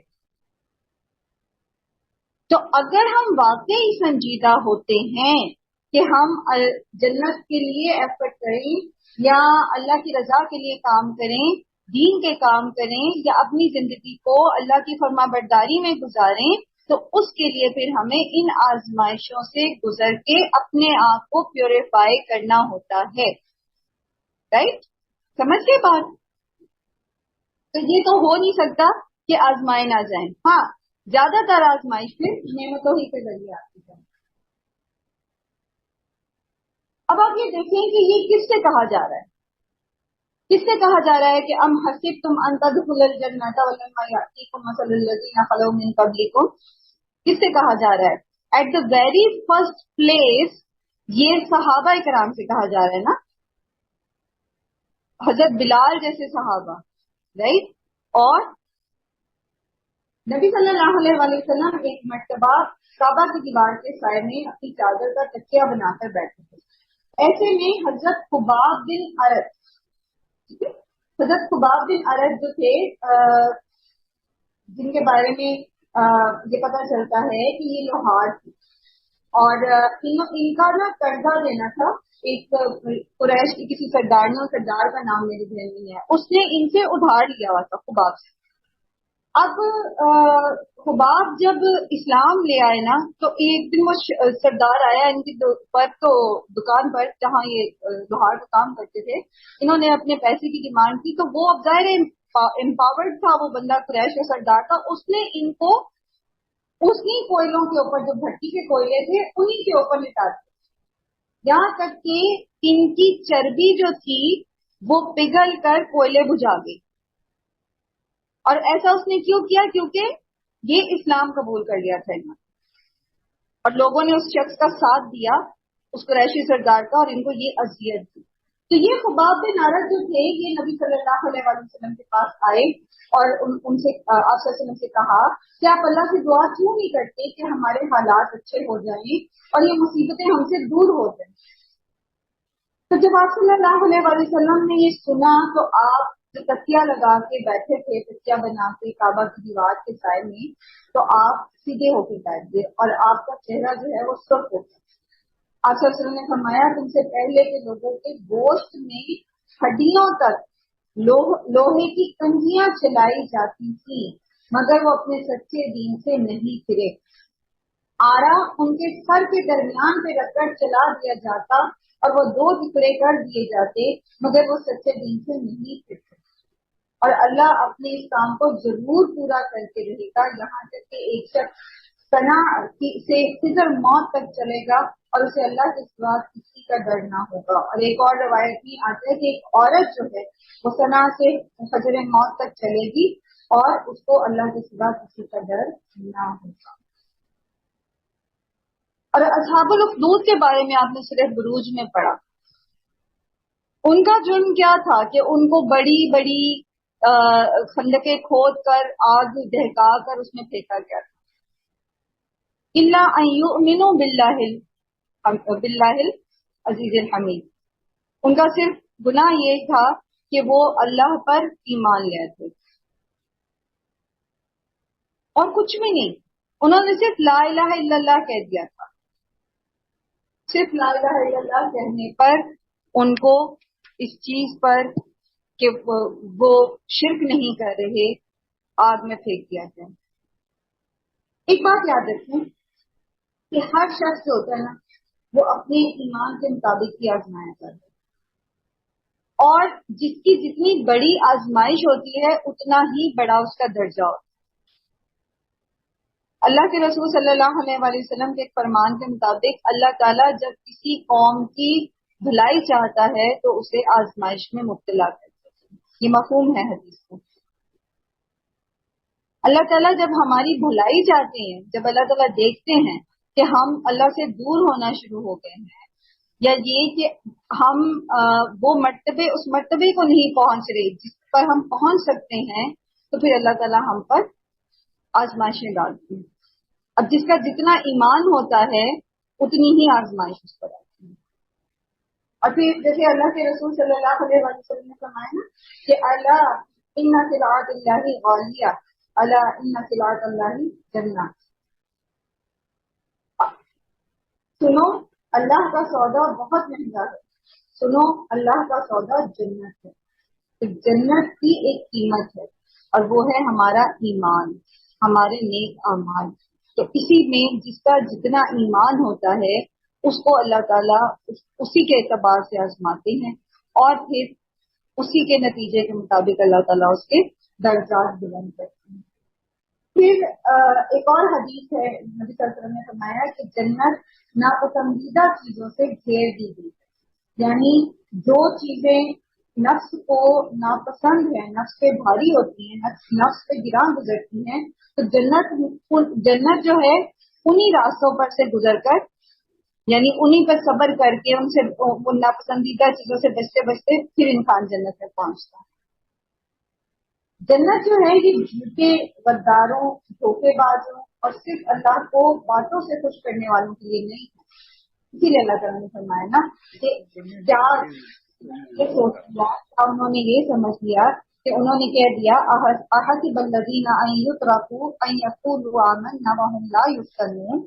تو اگر ہم واقعی سنجیدہ ہوتے ہیں کہ ہم جنت کے لیے ایفرٹ کریں یا اللہ کی رضا کے لیے کام کریں، دین کے کام کریں، یا اپنی زندگی کو اللہ کی فرما برداری میں گزاریں، تو اس کے لیے پھر ہمیں ان آزمائشوں سے گزر کے اپنے آپ کو پیوریفائی کرنا ہوتا ہے. رائٹ؟ سمجھ گئے بات؟ تو یہ تو ہو نہیں سکتا کہ آزمائے نہ جائیں. ہاں، زیادہ تر آزمائش پھر نعمتوں ہی کے ذریعے آتی ہے. اب آپ یہ دیکھیں کہ یہ کس سے کہا جا رہا ہے؟ کس سے کہا جا رہا ہے کہ ام حسبتم ان تدخلوا الجنۃ ولما یأتیکم مثل الذین خلوا من قبلکم؟ کس سے کہا جا رہا ہے؟ At the very first place یہ صحابہ کرام سے کہا جا رہا ہے نا، حضرت بلال جیسے صحابہ، رائٹ؟ اور نبی صلی اللہ علیہ وسلم ایک مرتبہ کعبہ کی دیوار کے سائے میں اپنی چادر کا تکیہ بنا کر بیٹھے تھے. ایسے میں حضرت خباب بن ارد، حضرت خباب بن ارد جو تھے جن کے بارے میں یہ پتہ چلتا ہے کہ یہ لوہار تھے اور ان کا نا قرضہ دینا تھا ایک قریش کی کسی سردار نے، سردار کا نام میرے ذہن میں ہے، اس نے ان سے ادھار لیا ہوا تھا خباب سے. اب خباب جب اسلام لے آئے نا تو ایک دن وہ سردار آیا ان کی دکان پر جہاں یہ لوہار کا کام کرتے تھے. انہوں نے اپنے پیسے کی ڈیمانڈ کی تو وہ اب ظاہر امپاورڈ تھا وہ بندہ, قریش کا سردار تھا. اس نے ان کو انہی کوئلوں کے اوپر جو بھٹی کے کوئلے تھے انہی کے اوپر لٹا دیا, یہاں تک کہ ان کی چربی جو تھی وہ پگھل کر کوئلے بجھا گئی. اور ایسا اس نے کیوں کیا؟ کیونکہ یہ اسلام قبول کر لیا تھا انہوں نے, اور لوگوں نے اس شخص کا ساتھ دیا, اس قریشی سردار کا, اور ان کو یہ اذیت دی. تو یہ خباب بن عارت جو تھے یہ نبی صلی اللہ علیہ وسلم کے پاس آئے اور ان سے آپ صلی اللہ علیہ وسلم سے کہا کہ آپ اللہ سے دعا کیوں نہیں کرتے کہ ہمارے حالات اچھے ہو جائیں اور یہ مصیبتیں ہم سے دور ہو جائیں. تو جب آپ صلی اللہ علیہ وسلم نے یہ سنا تو آپ جو تکیہ لگا کے بیٹھے تھے, تکیہ بنا کے کعبہ کی دیوار کے سائے میں, تو آپ سیدھے ہو کے بیٹھ گئے اور آپ کا چہرہ جو ہے وہ سرخ ہو گیا. آپ صلی اللہ علیہ وسلم نے فرمایا تم سے پہلے کے لوگوں کے گوشت میں ہڈیوں تک لوہے کی کنگھیاں چلائی جاتی تھی مگر وہ اپنے سچے دین سے نہیں پھرے. آرا ان کے سر کے درمیان پہ رکھ کر چلا دیا جاتا اور وہ 2 ٹکڑے کر دیے جاتے مگر وہ سچے دین سے نہیں پھرتے. اور اللہ اپنے اس کام کو ضرور پورا کر کے رہے گا, یہاں تک کہ ایک شخص سنا سے فکر موت تک چلے گا اور اسے اللہ کے سوا کسی کا ڈر نہ ہوگا. اور ایک اور روایت میں آتا ہے کہ ایک عورت جو ہے وہ سنا سے فجر موت تک چلے گی اور اس کو اللہ کے سوا کسی کا ڈر نہ ہوگا. اور اصحاب الاخدود کے بارے میں آپ نے صرف بروج میں پڑھا. ان کا جرم کیا تھا کہ ان کو بڑی بڑی خندقیں کھود کر آگ دہکا کر اس میں پھینکا گیا تھا. الا ان یؤمنوا باللہ العزیز الحمید. ان کا صرف گناہ یہ تھا کہ وہ اللہ پر ایمان لے تھے اور کچھ بھی نہیں. انہوں نے صرف لا الہ الا اللہ کہہ دیا تھا. صرف لا الہ الا اللہ کہنے پر ان کو اس چیز پر کہ وہ شرک نہیں کر رہے آگ میں پھینک دیا گیا. ایک بات یاد رکھیں کہ ہر شخص جو ہوتا ہے نا وہ اپنے ایمان کے مطابق ہی آزمایا جاتا ہے, اور جس کی جتنی بڑی آزمائش ہوتی ہے اتنا ہی بڑا اس کا درجہ ہوتا ہے. اللہ کے رسول صلی اللہ علیہ وسلم کے ایک فرمان کے مطابق اللہ تعالیٰ جب کسی قوم کی بھلائی چاہتا ہے تو اسے آزمائش میں مبتلا کرتا ہے. یہ مفہوم ہے حدیث کا. اللہ تعالیٰ جب ہماری بھلائی چاہتے ہیں, جب اللہ تعالیٰ دیکھتے ہیں کہ ہم اللہ سے دور ہونا شروع ہو گئے ہیں, یا یہ کہ ہم وہ مرتبے اس مرتبے کو نہیں پہنچ رہے جس پر ہم پہنچ سکتے ہیں, تو پھر اللہ تعالیٰ ہم پر آزمائشیں ڈالتے ہیں. اب جس کا جتنا ایمان ہوتا ہے اتنی ہی آزمائش اس پر آتی ہے. اور پھر جیسے اللہ کے رسول صلی اللہ علیہ وسلم نے فرمایا نا کہ اللہ ان صلاۃ اللہ غالیہ اللہ ان صلاۃ اللہ جنہ. سنو اللہ کا سودا بہت مہنگا ہے, سنو اللہ کا سودا جنت ہے. تو جنت کی ایک قیمت ہے اور وہ ہے ہمارا ایمان, ہمارے نیک اعمال. تو اسی میں جس کا جتنا ایمان ہوتا ہے اس کو اللہ تعالیٰ اسی کے اعتبار سے آزماتے ہیں اور پھر اسی کے نتیجے کے مطابق اللہ تعالیٰ اس کے درجات بلند کرتے ہیں. پھر ایک اور حدیث ہے, نبی صلی اللہ علیہ وسلم نے فرمایا کہ جنت ناپسندیدہ چیزوں سے گھیر دی گئی ہے. یعنی جو چیزیں نفس کو ناپسند ہیں, نفس پہ بھاری ہوتی ہیں, نفس پہ گراں گزرتی ہیں, تو جنت جو ہے انہی راستوں پر سے گزر کر, یعنی انہی پر صبر کر کے ان سے ان ناپسندیدہ چیزوں سے بچتے بچتے پھر انسان جنت میں پہنچتا ہے. جنت جو ہے یہ جھوٹے غداروں, دھوکے بازوں اور صرف اللہ کو باتوں سے خوش کرنے والوں کے لیے نہیں ہے. اسی لیے اللہ تعالیٰ نے فرمایا نا کہ کیا سوچ لیا, انہوں نے یہ سمجھ لیا کہ انہوں نے کہہ دیا احسب الذین ان یترکوا ان یقولوا آمنا وهم لا یفتنون.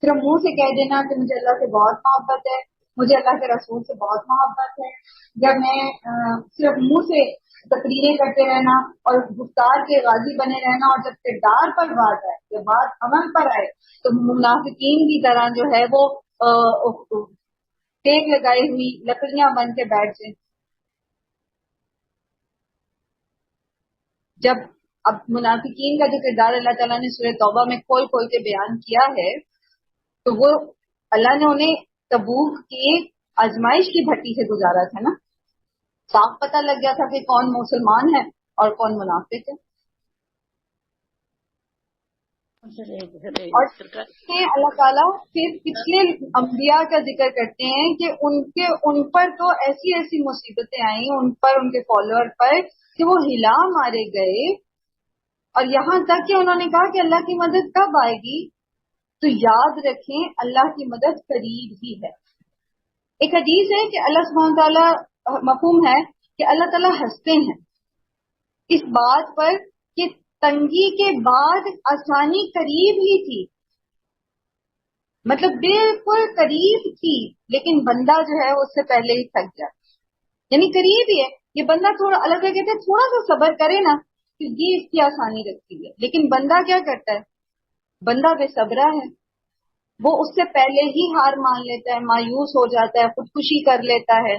صرف منہ سے کہہ دینا کہ مجھے اللہ سے بہت محبت ہے, مجھے اللہ کے رسول سے بہت محبت ہے. جب میں صرف منہ سے تقریریں کرتے رہنا اور گفتار کے غازی بنے رہنا، اور جب کردار پر بات آئے، جب بات عمل پر آئے، تو منافقین کی طرح جو ہے وہ ٹیک لگائی ہوئی لکڑیاں بن کے بیٹھ جائیں. جب اب منافقین کا جو کردار اللہ تعالیٰ نے سورہ توبہ میں کھول کھول کے بیان کیا ہے، تو وہ اللہ نے انہیں تبوک کی آزمائش کی بھٹی سے گزارا تھا نا. صاف پتہ لگ گیا تھا کہ کون مسلمان ہے اور کون منافق ہے. اور اللہ تعالیٰ پھر پچھلے انبیاء کا ذکر کرتے ہیں کہ ان پر تو ایسی ایسی مصیبتیں آئیں، ان پر، ان کے فالوور پر، کہ وہ ہلا مارے گئے. اور یہاں تک کہ انہوں نے کہا کہ اللہ کی مدد کب آئے گی؟ تو یاد رکھیں اللہ کی مدد قریب ہی ہے. ایک حدیث ہے کہ اللہ سبحانہ تعالیٰ، مفہوم ہے کہ اللہ تعالیٰ ہنستے ہیں اس بات پر کہ تنگی کے بعد آسانی قریب ہی تھی، مطلب بالکل قریب تھی، لیکن بندہ جو ہے اس سے پہلے ہی تھک جاتا. یعنی قریب ہی ہے، یہ بندہ تھوڑا الگ ہے، کہتے ہیں تھوڑا سا صبر کرے نا کہ یہ اس کی آسانی رکھتی ہے. لیکن بندہ کیا کرتا ہے؟ بندہ بے صبرا ہے، وہ اس سے پہلے ہی ہار مان لیتا ہے، مایوس ہو جاتا ہے، خودکشی کر لیتا ہے،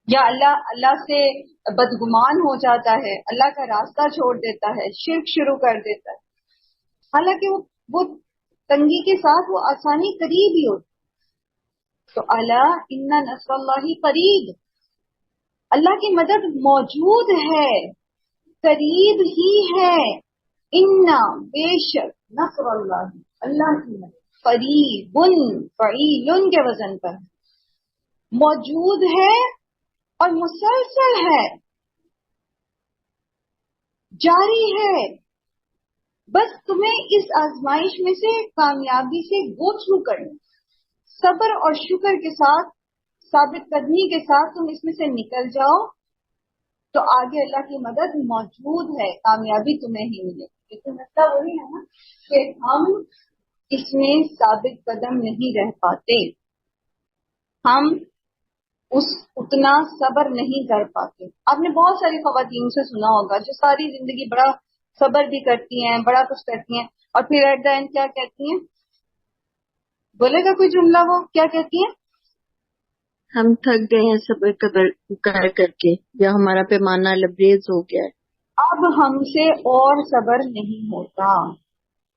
یا اللہ سے بدگمان ہو جاتا ہے، اللہ کا راستہ چھوڑ دیتا ہے، شرک شروع کر دیتا ہے. حالانکہ وہ تنگی کے ساتھ وہ آسانی قریب ہی ہوتی. تو الا ان نصر اللہ قریب، اللہ کی مدد موجود ہے، قریب ہی ہے. ان بے شک نصر اللہ، اللہ کی مدد، قریب، فعیل کے وزن پر موجود ہے اور مسلسل ہے، جاری ہے. بس تمہیں اس آزمائش میں سے کامیابی سے گو تھرو کرنا، صبر اور شکر کے ساتھ، ثابت قدمی کے ساتھ تم اس میں سے نکل جاؤ تو آگے اللہ کی مدد موجود ہے، کامیابی تمہیں ہی ملے. لیکن مسئلہ وہی ہے نا کہ ہم اس میں ثابت قدم نہیں رہ پاتے، ہم اتنا صبر نہیں کر پاتے. آپ نے بہت ساری خواتین سے سنا ہوگا جو ساری زندگی بڑا صبر بھی کرتی ہیں، بڑا کچھ کرتی ہیں، اور پھر ایٹ دا اینڈ کیا کہتی ہیں؟ بولے گا کوئی جملہ؟ وہ کیا کہتی ہیں؟ ہم تھک گئے ہیں صبر کر کے، یا ہمارا پیمانہ لبریز ہو گیا ہے. اب ہم سے اور صبر نہیں ہوتا،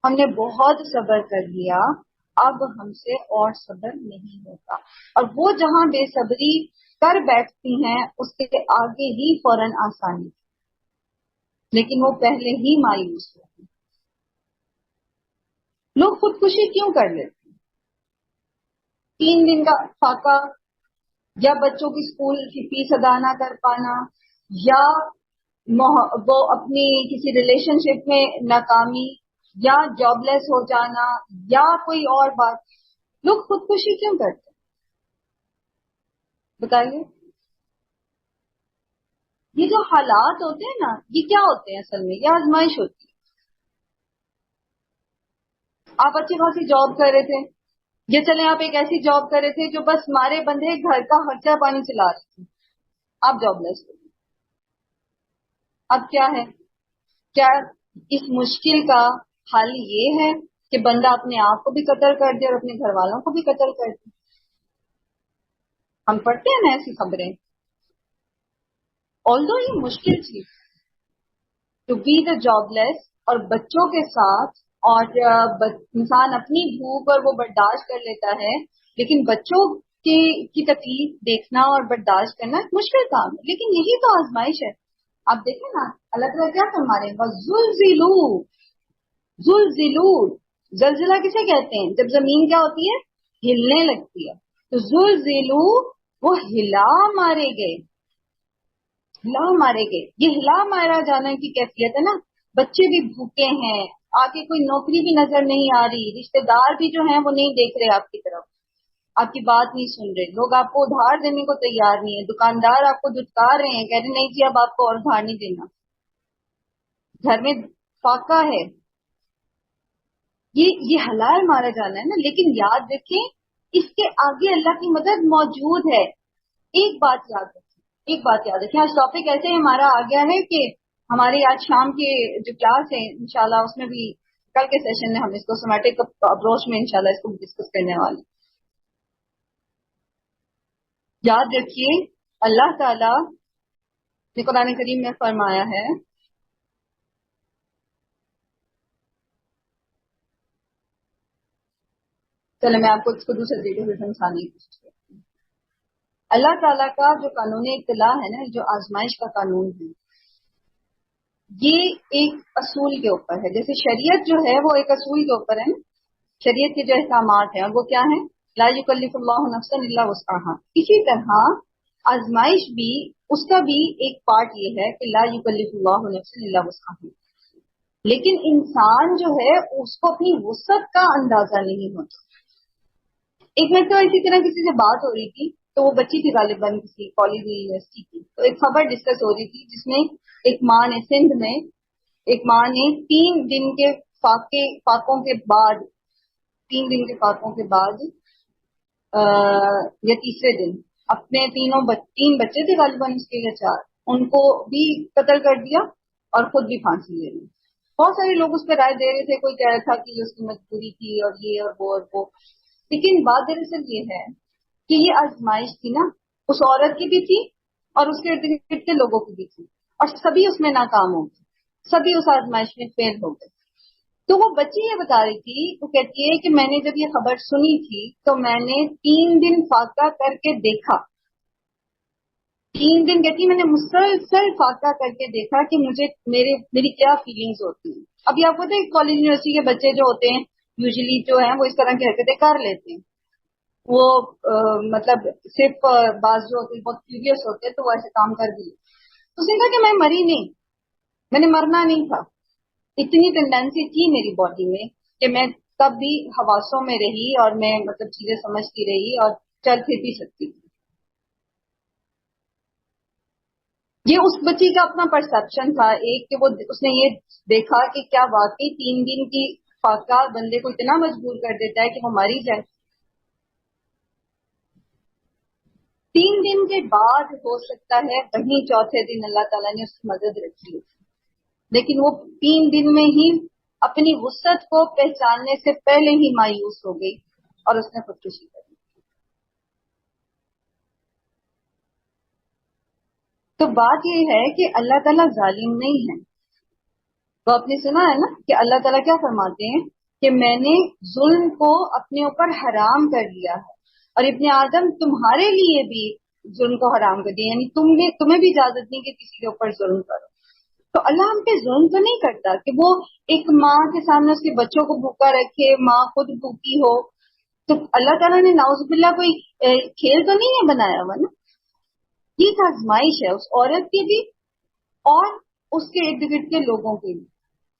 ہم نے بہت صبر کر لیا، اب ہم سے اور صبر نہیں ہوتا. اور وہ جہاں بے صبری کر بیٹھتی ہیں اس کے آگے ہی فوراً آسانی، لیکن وہ پہلے ہی مایوس ہوتی. لوگ خودکشی کیوں کر لیتے ہیں؟ 3 دن کا فاقہ، یا بچوں کی اسکول کی فیس ادا نہ کر پانا، یا وہ اپنی کسی ریلیشن شپ میں ناکامی، یا جاب لیس ہو جانا، یا کوئی اور بات. لوگ خودکشی کیوں کرتے ہیں بتائیے؟ یہ جو حالات ہوتے ہیں نا، یہ کیا ہوتے ہیں اصل میں؟ یہ آزمائش ہوتی ہے. آپ اچھی خاصی جاب کر رہے تھے، یہ چلیں آپ ایک ایسی جاب کر رہے تھے جو بس مارے بندھے گھر کا خرچہ پانی چلا رہے تھے، آپ جاب لیس ہو. اب کیا ہے؟ کیا اس مشکل کا حل یہ ہے کہ بندہ اپنے آپ کو بھی قتل کر دے اور اپنے گھر والوں کو بھی قتل کر دے؟ ہم پڑھتے ہیں نا ایسی خبریں. آلدو یہ مشکل چیز ٹو بی دا جاب لیس، اور بچوں کے ساتھ، اور انسان اپنی بھوک اور وہ برداشت کر لیتا ہے، لیکن بچوں کی تکلیف دیکھنا اور برداشت کرنا ایک مشکل کام ہے. لیکن یہی تو آزمائش ہے. آپ دیکھیں نا اللہ تعالیٰ کیا فرما رہے ہیں؟ زلزلو، زلزلہ کسے کہتے ہیں؟ جب زمین کیا ہوتی ہے؟ ہلنے لگتی ہے. تو زلزلو، وہ ہلا مارے گئے، ہلا مارے گئے. یہ ہلا مارا جانا کی کیفیت ہے نا. بچے بھی بھوکے ہیں، آگے کوئی نوکری بھی نظر نہیں آ رہی، رشتے دار بھی جو ہیں وہ نہیں دیکھ رہے آپ کی طرف، آپ کی بات نہیں سن رہے، لوگ آپ کو ادھار دینے کو تیار نہیں ہے، دکاندار آپ کو دھتکار رہے ہیں، کہہ رہے نہیں جی اب آپ کو اور ادھار نہیں دینا، گھر میں فاقہ ہے. یہ حلال مارا جانا ہے نا. لیکن یاد رکھیں اس کے آگے اللہ کی مدد موجود ہے. ایک بات یاد رکھیں. آج ٹاپک ایسے ہمارا آ گیا ہے کہ ہمارے آج شام کے جو کلاس ہے انشاءاللہ اس میں بھی کل کے سیشن میں ہم اس کو سیمیٹک اپروچ میں انشاءاللہ اس کو ڈسکس کرنے والے. یاد رکھیے اللہ تعالی نے قرآن کریم میں فرمایا ہے چلے میں آپ کو اس کو دوسرے طریقے سے سمجھانے کی کوشش کرتی ہوں. اللہ تعالیٰ کا جو قانون اطلاع ہے نا، جو آزمائش کا قانون ہے، یہ ایک اصول کے اوپر ہے. جیسے شریعت جو ہے وہ ایک اصول کے اوپر ہے نا، شریعت کے جو احکامات ہیں اور وہ کیا ہیں، لا یکلف اللہ نفسا الا وسعها. اسی طرح آزمائش بھی اس کا بھی ایک پارٹ یہ ہے کہ لا یکلف اللہ نفسا الا وسعها. لیکن انسان جو ہے اس کو اپنی وسعت کا اندازہ نہیں ہوتا. ایک مرتبہ اسی طرح کسی سے بات ہو رہی تھی تو وہ بچی تھی غالباً کسی کالج یونیورسٹی کی، تو ایک خبر ڈسکس ہو رہی تھی جس میں ایک ماں نے سندھ میں ایک ماں نے 3 دن کے فاقوں کے بعد 3 دن کے فاقوں کے بعد یا تیسرے دن اپنے 3 بچے تھے غالباً اس کے یا 4 ان کو بھی قتل کر دیا اور خود بھی پھانسی لے لی. بہت سارے لوگ اس پہ رائے دے رہے تھے، کوئی کہہ رہا تھا کہ اس کی مجبوری تھی اور یہ اور وہ اور وہ. لیکن بات دراصل یہ ہے کہ یہ آزمائش تھی نا، اس عورت کی بھی تھی اور اس کے ارد گرد کے لوگوں کی بھی تھی، اور سبھی اس میں ناکام ہو گئے، سبھی اس آزمائش میں فیل ہو گئے. تو وہ بچی یہ بتا رہی تھی، وہ کہتی ہے کہ میں نے جب یہ خبر سنی تھی تو میں نے 3 دن فاقہ کر کے دیکھا. 3 دن کہتی میں نے مسلسل فاقہ کر کے دیکھا کہ میری کیا فیلنگز ہوتی ہیں. ابھی آپ کو پتہ ہے کالج یونیورسٹی کے بچے جو ہوتے ہیں یوزلی جو ہیں وہ اس طرح کی حرکتیں کر لیتے ہیں. وہ مطلب صرف بعض جو ہوتے ہیں بہت کیوریس ہوتے ہیں تو وہ ایسے کام کر دیے. تو اس نے کہا کہ میں مری نہیں، میں نے مرنا نہیں تھا. اتنی ٹینڈنسی تھی میری باڈی میں کہ میں تب بھی حواسوں میں رہی اور میں مطلب چیزیں سمجھتی رہی اور چل پھر بھی سکتی تھی. یہ اس بچی کا اپنا پرسپشن تھا ایک کہ وہ اس نے یہ دیکھا کہ کیا واقعی 3 دن کی فاقہ بندے کو اتنا مجبور کر دیتا ہے کہ وہ مر ہی جائے. 3 دن کے بعد ہو سکتا ہے وہیں چوتھے دن اللہ تعالیٰ نے اس کی مدد رکھی ہوتی، لیکن وہ 3 دن میں ہی اپنی وسعت کو پہچاننے سے پہلے ہی مایوس ہو گئی اور اس نے خودکشی کر لی. تو بات یہ ہے کہ اللہ تعالیٰ ظالم نہیں ہے. تو آپ نے سنا ہے نا کہ اللہ تعالیٰ کیا فرماتے ہیں کہ میں نے ظلم کو اپنے اوپر حرام کر لیا ہے اور ابن آدم تمہارے لیے بھی ظلم کو حرام کر دیا، یعنی تمہیں بھی اجازت نہیں کہ کسی کے اوپر ظلم کرو. تو اللہ ہم پہ ظلم تو نہیں کرتا کہ وہ ایک ماں کے سامنے اس کے بچوں کو بھوکا رکھے، ماں خود بھوکی ہو. تو اللہ تعالیٰ نے نعوذ باللہ کوئی کھیل تو نہیں ہے بنایا ہوا نا. یہ آزمائش ہے اس عورت کی بھی اور اس کے ارد گرد کے لوگوں کی بھی.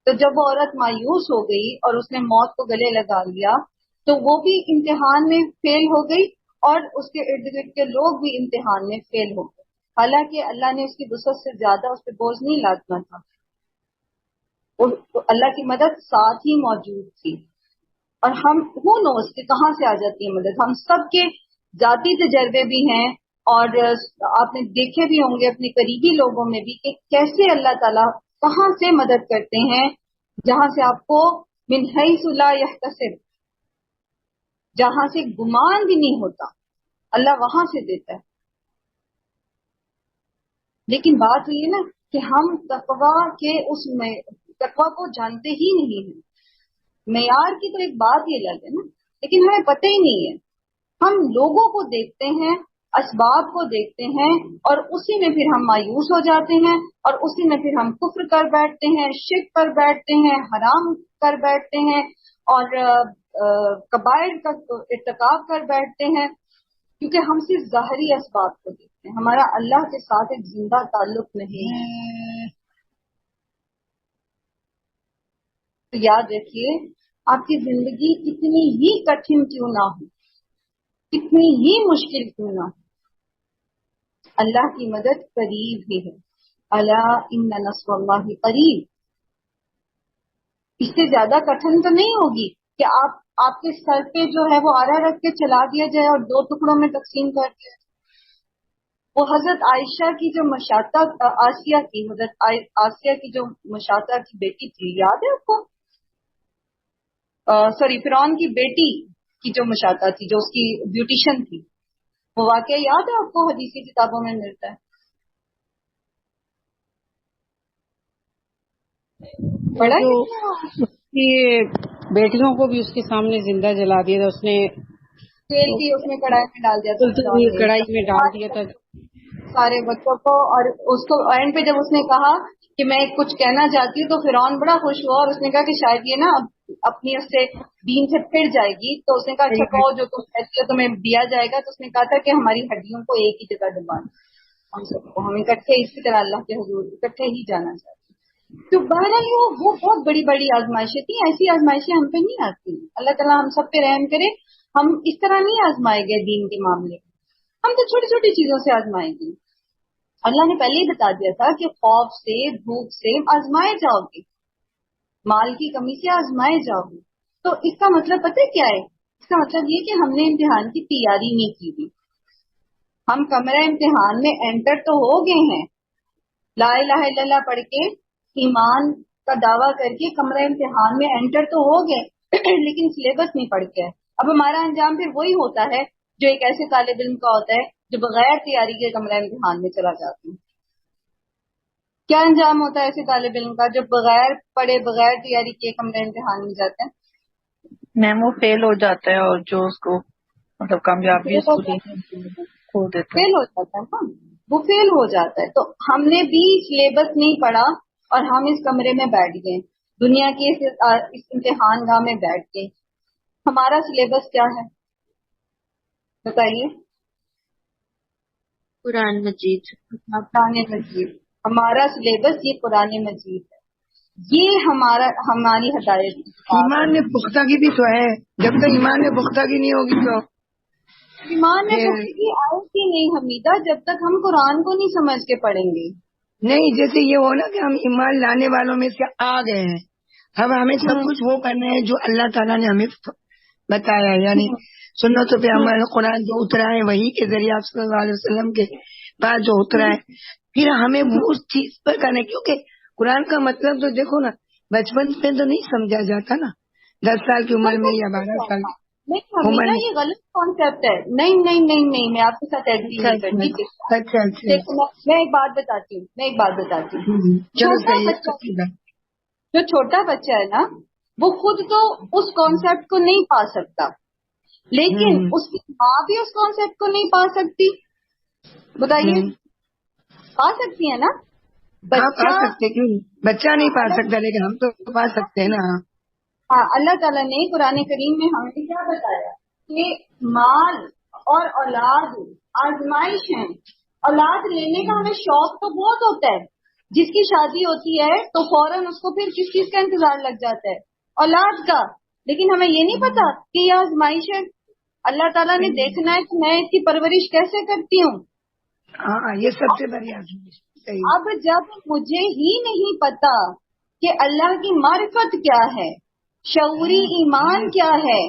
تو جب وہ عورت مایوس ہو گئی اور اس نے موت کو گلے لگا لیا تو وہ بھی امتحان میں فیل ہو گئی اور اس کے ارد گرد کے لوگ بھی امتحان میں فیل ہو گئے. حالانکہ اللہ نے اس کی وسعت سے زیادہ اس پہ بوجھ نہیں لادنا تھا. اللہ کی مدد ساتھ ہی موجود تھی. اور ہم وہ نوز کہ کہاں سے آ جاتی ہے مدد. ہم سب کے ذاتی تجربے بھی ہیں اور آپ نے دیکھے بھی ہوں گے اپنے قریبی لوگوں میں بھی کہ کیسے اللہ تعالیٰ کہاں سے مدد کرتے ہیں، جہاں سے آپ کو من حیث لا یحتسب، جہاں سے گمان بھی نہیں ہوتا، اللہ وہاں سے دیتا ہے. لیکن بات یہ ہے نا کہ ہم تقویٰ کے اس میں تقویٰ کو جانتے ہی نہیں ہیں. معیار کی تو ایک بات یہ لگے نا، لیکن ہمیں پتہ ہی نہیں ہے. ہم لوگوں کو دیکھتے ہیں، اسباب کو دیکھتے ہیں اور اسی میں پھر ہم مایوس ہو جاتے ہیں اور اسی میں پھر ہم کفر کر بیٹھتے ہیں، شرک کر بیٹھتے ہیں، حرام کر بیٹھتے ہیں اور کبائر کا ارتکاب کر بیٹھتے ہیں، کیونکہ ہم صرف ظاہری اسباب کو دیکھتے ہیں. ہمارا اللہ کے ساتھ ایک زندہ تعلق نہیں ہے. تو یاد رکھیے آپ کی زندگی کتنی ہی کٹھن کیوں نہ ہو، کتنی ہی مشکل کیوں نہ ہو، اللہ کی مدد قریب ہی ہے. الا ان نصر اللہ قریب. اس سے زیادہ کٹھن تو نہیں ہوگی کہ آپ کے سر پہ جو ہے وہ آرا رکھ کے چلا دیا جائے اور 2 ٹکڑوں میں تقسیم کر دیا جائے. وہ حضرت عائشہ کی جو مشاطہ آسیہ کی حضرت آسیہ کی جو مشاطہ کی بیٹی تھی، یاد ہے آپ کو؟ فرعون کی بیٹی کی جو مشاطہ تھی، جو اس کی بیوٹیشن تھی، وہ واقعہ یاد ہے آپ کو؟ حدیثی کتابوں میں ملتا ہے. پڑھا جو اس کی بیٹیوں کو بھی اس کے سامنے زندہ جلا دیا تھا، اس نے تیل کی اس میں کڑھائی میں ڈال دیا تھا، کڑھائی میں ڈال دیا تھا سارے بچوں کو. اور اس کو اینڈ پہ جب اس نے کہا کہ میں کچھ کہنا چاہتی ہوں تو فرعون بڑا خوش ہوا اور اس نے کہا کہ شاید یہ نا اپنی اس سے دین سے پھر جائے گی. تو اس نے کہا اچھا کہو جو تم کہتی ہو تمہیں دیا جائے گا. تو اس نے کہا تھا کہ ہماری ہڈیوں کو ایک ہی جگہ ڈبانا، ہم سب کو، ہم اکٹھے اسی طرح اللہ کے حضور اکٹھے ہی جانا چاہتے ہیں. تو بہرحال وہ بہت بڑی بڑی آزمائشیں تھیں. ایسی آزمائشیں ہم پہ نہیں آتی. اللہ تعالیٰ ہم سب پہ رحم کرے. ہم اس طرح نہیں آزمائے گئے دین کے معاملے میں، ہم تو چھوٹی چھوٹی چیزوں سے آزمائے گے. اللہ نے پہلے ہی بتا دیا تھا کہ خوف سے، بھوک سے آزمائے جاؤ گے، مال کی کمی سے آزمائے جاؤ گے. تو اس کا مطلب پتہ کیا ہے؟ اس کا مطلب یہ کہ ہم نے امتحان کی تیاری نہیں کی تھی. ہم کمرہ امتحان میں انٹر تو ہو گئے ہیں، لا الہ الا اللہ پڑھ کے، ایمان کا دعویٰ کر کے کمرہ امتحان میں انٹر تو ہو گئے لیکن سلیبس نہیں پڑھ کے. اب ہمارا انجام پھر وہی ہوتا ہے جو ایک ایسے طالب علم کا ہوتا ہے جو بغیر تیاری کے کمرہ امتحان میں چلا جاتا ہے. کیا انجام ہوتا ہے ایسے طالب علم کا جو بغیر پڑھے، بغیر تیاری کے کمرہ امتحان میں جاتا ہے؟ میم وہ فیل ہو جاتا ہے، اور جو اس کو مطلب کامیابی اس کو کھو دیتا ہے، فیل ہو جاتا ہے. ہاں وہ فیل ہو جاتا ہے. تو ہم نے بھی سلیبس نہیں پڑھا اور ہم اس کمرے میں بیٹھ گئے، دنیا کی اس امتحان گاہ میں بیٹھ گئے. ہمارا سلیبس کیا ہے بتائیے؟ قرآن مجید. قرآن مجید. ہمارا سلیبس یہ قرآن مجید ہے. یہ ہماری ہدایت. ایمان میں پختگی بھی تو ہے. جب تک ایمان میں پختگی نہیں ہوگی تو ایمان میں پختگی آئے گی نہیں حمیدہ جب تک ہم قرآن کو نہیں سمجھ کے پڑھیں گے. نہیں. جیسے یہ ہو نا کہ ہم ایمان لانے والوں میں سے آ گئے ہیں، اب ہمیں سب کچھ وہ کرنا ہے جو اللہ تعالیٰ نے ہمیں بتایا ہے، یعنی سنتوں پہ عمل. قرآن جو اترا ہے وہی کے ذریعے آپ صلی اللہ علیہ وسلم کے بعد جو اترا ہے، پھر ہمیں اس چیز پر کرنا ہے. کیونکہ قرآن کا مطلب تو دیکھو نا، بچپن میں تو نہیں سمجھا جاتا نا، 10 سال کی عمر میں یا 12 سال نہیں حمیدہ یہ غلط کانسیپٹ ہے. نہیں میں آپ کے ساتھ ایگری نہیں کرتی. اچھا میں ایک بات بتاتی ہوں. جو چھوٹا بچہ ہے نا، وہ خود تو اس کانسیپٹ کو نہیں پا سکتا، لیکن اس کی ماں بھی اس کانسیپٹ کو نہیں پا سکتی. بتائیے پا سکتی ہے نا؟ پا سکتے کیوں؟ بچہ نہیں پا سکتا لیکن ہم تو پا سکتے ہیں نا. ہاں اللہ تعالیٰ نے قرآن کریم میں ہمیں کیا بتایا کہ مال اور اولاد آزمائش ہیں. اولاد لینے کا ہمیں شوق تو بہت ہوتا ہے. جس کی شادی ہوتی ہے تو فوراً اس کو پھر کس چیز کا انتظار لگ جاتا ہے؟ اولاد کا. لیکن ہمیں یہ نہیں پتا کہ یہ آزمائش ہے. اللہ تعالیٰ نے دیکھنا ہے کہ میں اس کی پرورش کیسے کرتی ہوں. ہاں یہ سب سے بڑی آزمائش. اب جب مجھے ہی نہیں پتا کہ اللہ کی معرفت کیا ہے، شعوری ایمان کیا ہے،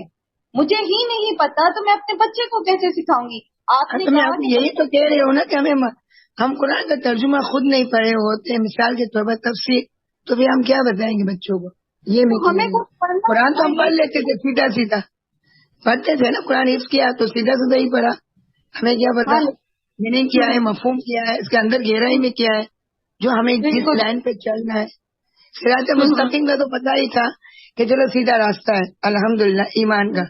مجھے ہی نہیں پتا، تو میں اپنے بچے کو کیسے سکھاؤں گی؟ آپ نے کہا یہی تو کہہ رہے ہو نا کہ ہم قرآن کا ترجمہ خود نہیں پڑھے ہوتے، مثال کے طور پر تفسیر، تو پھر ہم کیا بتائیں گے بچوں کو؟ یہ ہمیں قرآن تو ہم پڑھ لیتے تھے، سیدھا پڑھتے تھے نا. قرآن حفظ کیا تو سیدھا ہی پڑھا. ہمیں کیا پتا میننگ کیا ہے، مفہوم کیا ہے، اس کے اندر گہرائی میں کیا ہے، جو ہمیں جس لائن پہ چلنا ہے. صراط مستقیم کا تو پتا ہی تھا کہ چلو سیدھا راستہ ہے الحمدللہ ایمان کا،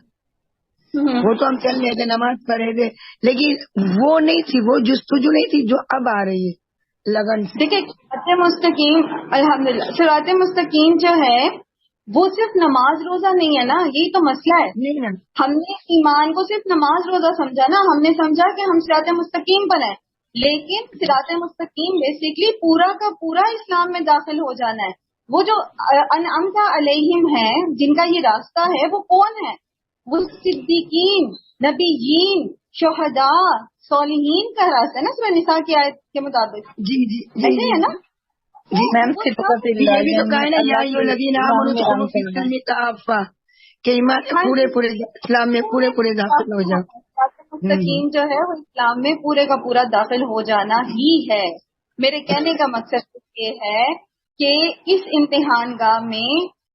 وہ تو ہم چل رہے تھے، نماز پڑھ رہے تھے، لیکن وہ نہیں تھی، وہ جستجو نہیں تھی جو اب آ رہی ہے لگن سے. دیکھیں صراط مستقیم، الحمدللہ صراط مستقیم جو ہے وہ صرف نماز روزہ نہیں ہے نا، یہی تو مسئلہ ہے. ہم نے ایمان کو صرف نماز روزہ سمجھا نا، ہم نے سمجھا کہ ہم صراط مستقیم پر ہیں، لیکن صراط مستقیم بیسیکلی پورا کا پورا اسلام میں داخل ہو جانا ہے. وہ جو انعمت علیہم ہیں، جن کا یہ راستہ ہے، وہ کون ہے؟ وہ صدیقین، نبیین، شہداء، صالحین کا راستہ ہے نا، سورہ نساء کی آیت کے مطابق. جی ایسے ہے نا. میم یہ بھی تو کہا نا یا ایھا الذین آمنوا ادخلوا فی السلم کافہ، کہ ایمان میں پورے پورے اسلام میں پورے پورے داخل ہو جاؤ. مستقیم جو ہے وہ اسلام میں پورے کا پورا داخل ہو جانا ہی ہے. میرے کہنے کا مقصد یہ ہے کہ اس امتحان گاہ میں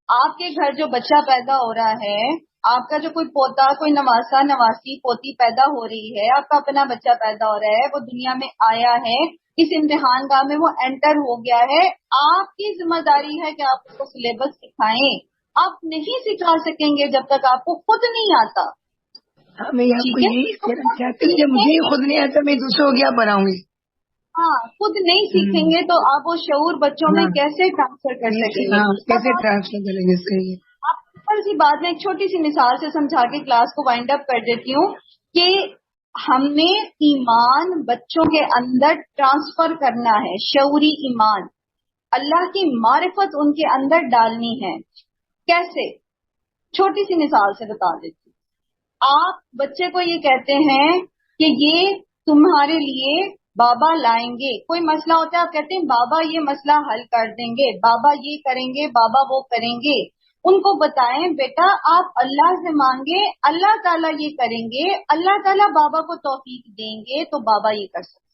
آپ کے گھر جو بچہ پیدا ہو رہا ہے، آپ کا جو کوئی پوتا، کوئی نواسا، نواسی، پوتی پیدا ہو رہی ہے، آپ کا اپنا بچہ پیدا ہو رہا ہے، وہ دنیا میں آیا ہے، اس امتحان گاہ میں وہ انٹر ہو گیا ہے. آپ کی ذمہ داری ہے کہ آپ اس کو سلیبس سکھائیں. آپ نہیں سکھا سکیں گے جب تک آپ کو خود نہیں آتا. ہاں میں آپ کو ٹھیک ہے، یہی کہنا چاہتی ہوں، جب مجھے ہی خود نہیں آتا میں دوسروں کو کیا پڑھاؤں گی. ہاں خود نہیں سیکھیں گے تو آپ وہ شعور بچوں میں ہاں کیسے ٹرانسفر کر سکیں گے؟ ہاں اب کیسے آپ ٹرانسفر کریں گے. صحیح ہے. سمپل سی بات میں ایک چھوٹی سی مثال سے سمجھا کے کلاس کو وائنڈ اپ کر دیتی ہوں کہ ہمیں ایمان بچوں کے اندر ٹرانسفر کرنا ہے. شعوری ایمان، اللہ کی معرفت ان کے اندر ڈالنی ہے. کیسے؟ چھوٹی سی مثال سے بتا دیتی ہوں. آپ بچے کو یہ کہتے ہیں کہ یہ تمہارے لیے بابا لائیں گے. کوئی مسئلہ ہوتا ہے، آپ کہتے ہیں بابا یہ مسئلہ حل کر دیں گے، بابا یہ کریں گے، بابا وہ کریں گے. ان کو بتائیں بیٹا آپ اللہ سے مانگے، اللہ تعالیٰ یہ کریں گے، اللہ تعالیٰ بابا کو توفیق دیں گے تو بابا یہ کر سکتے.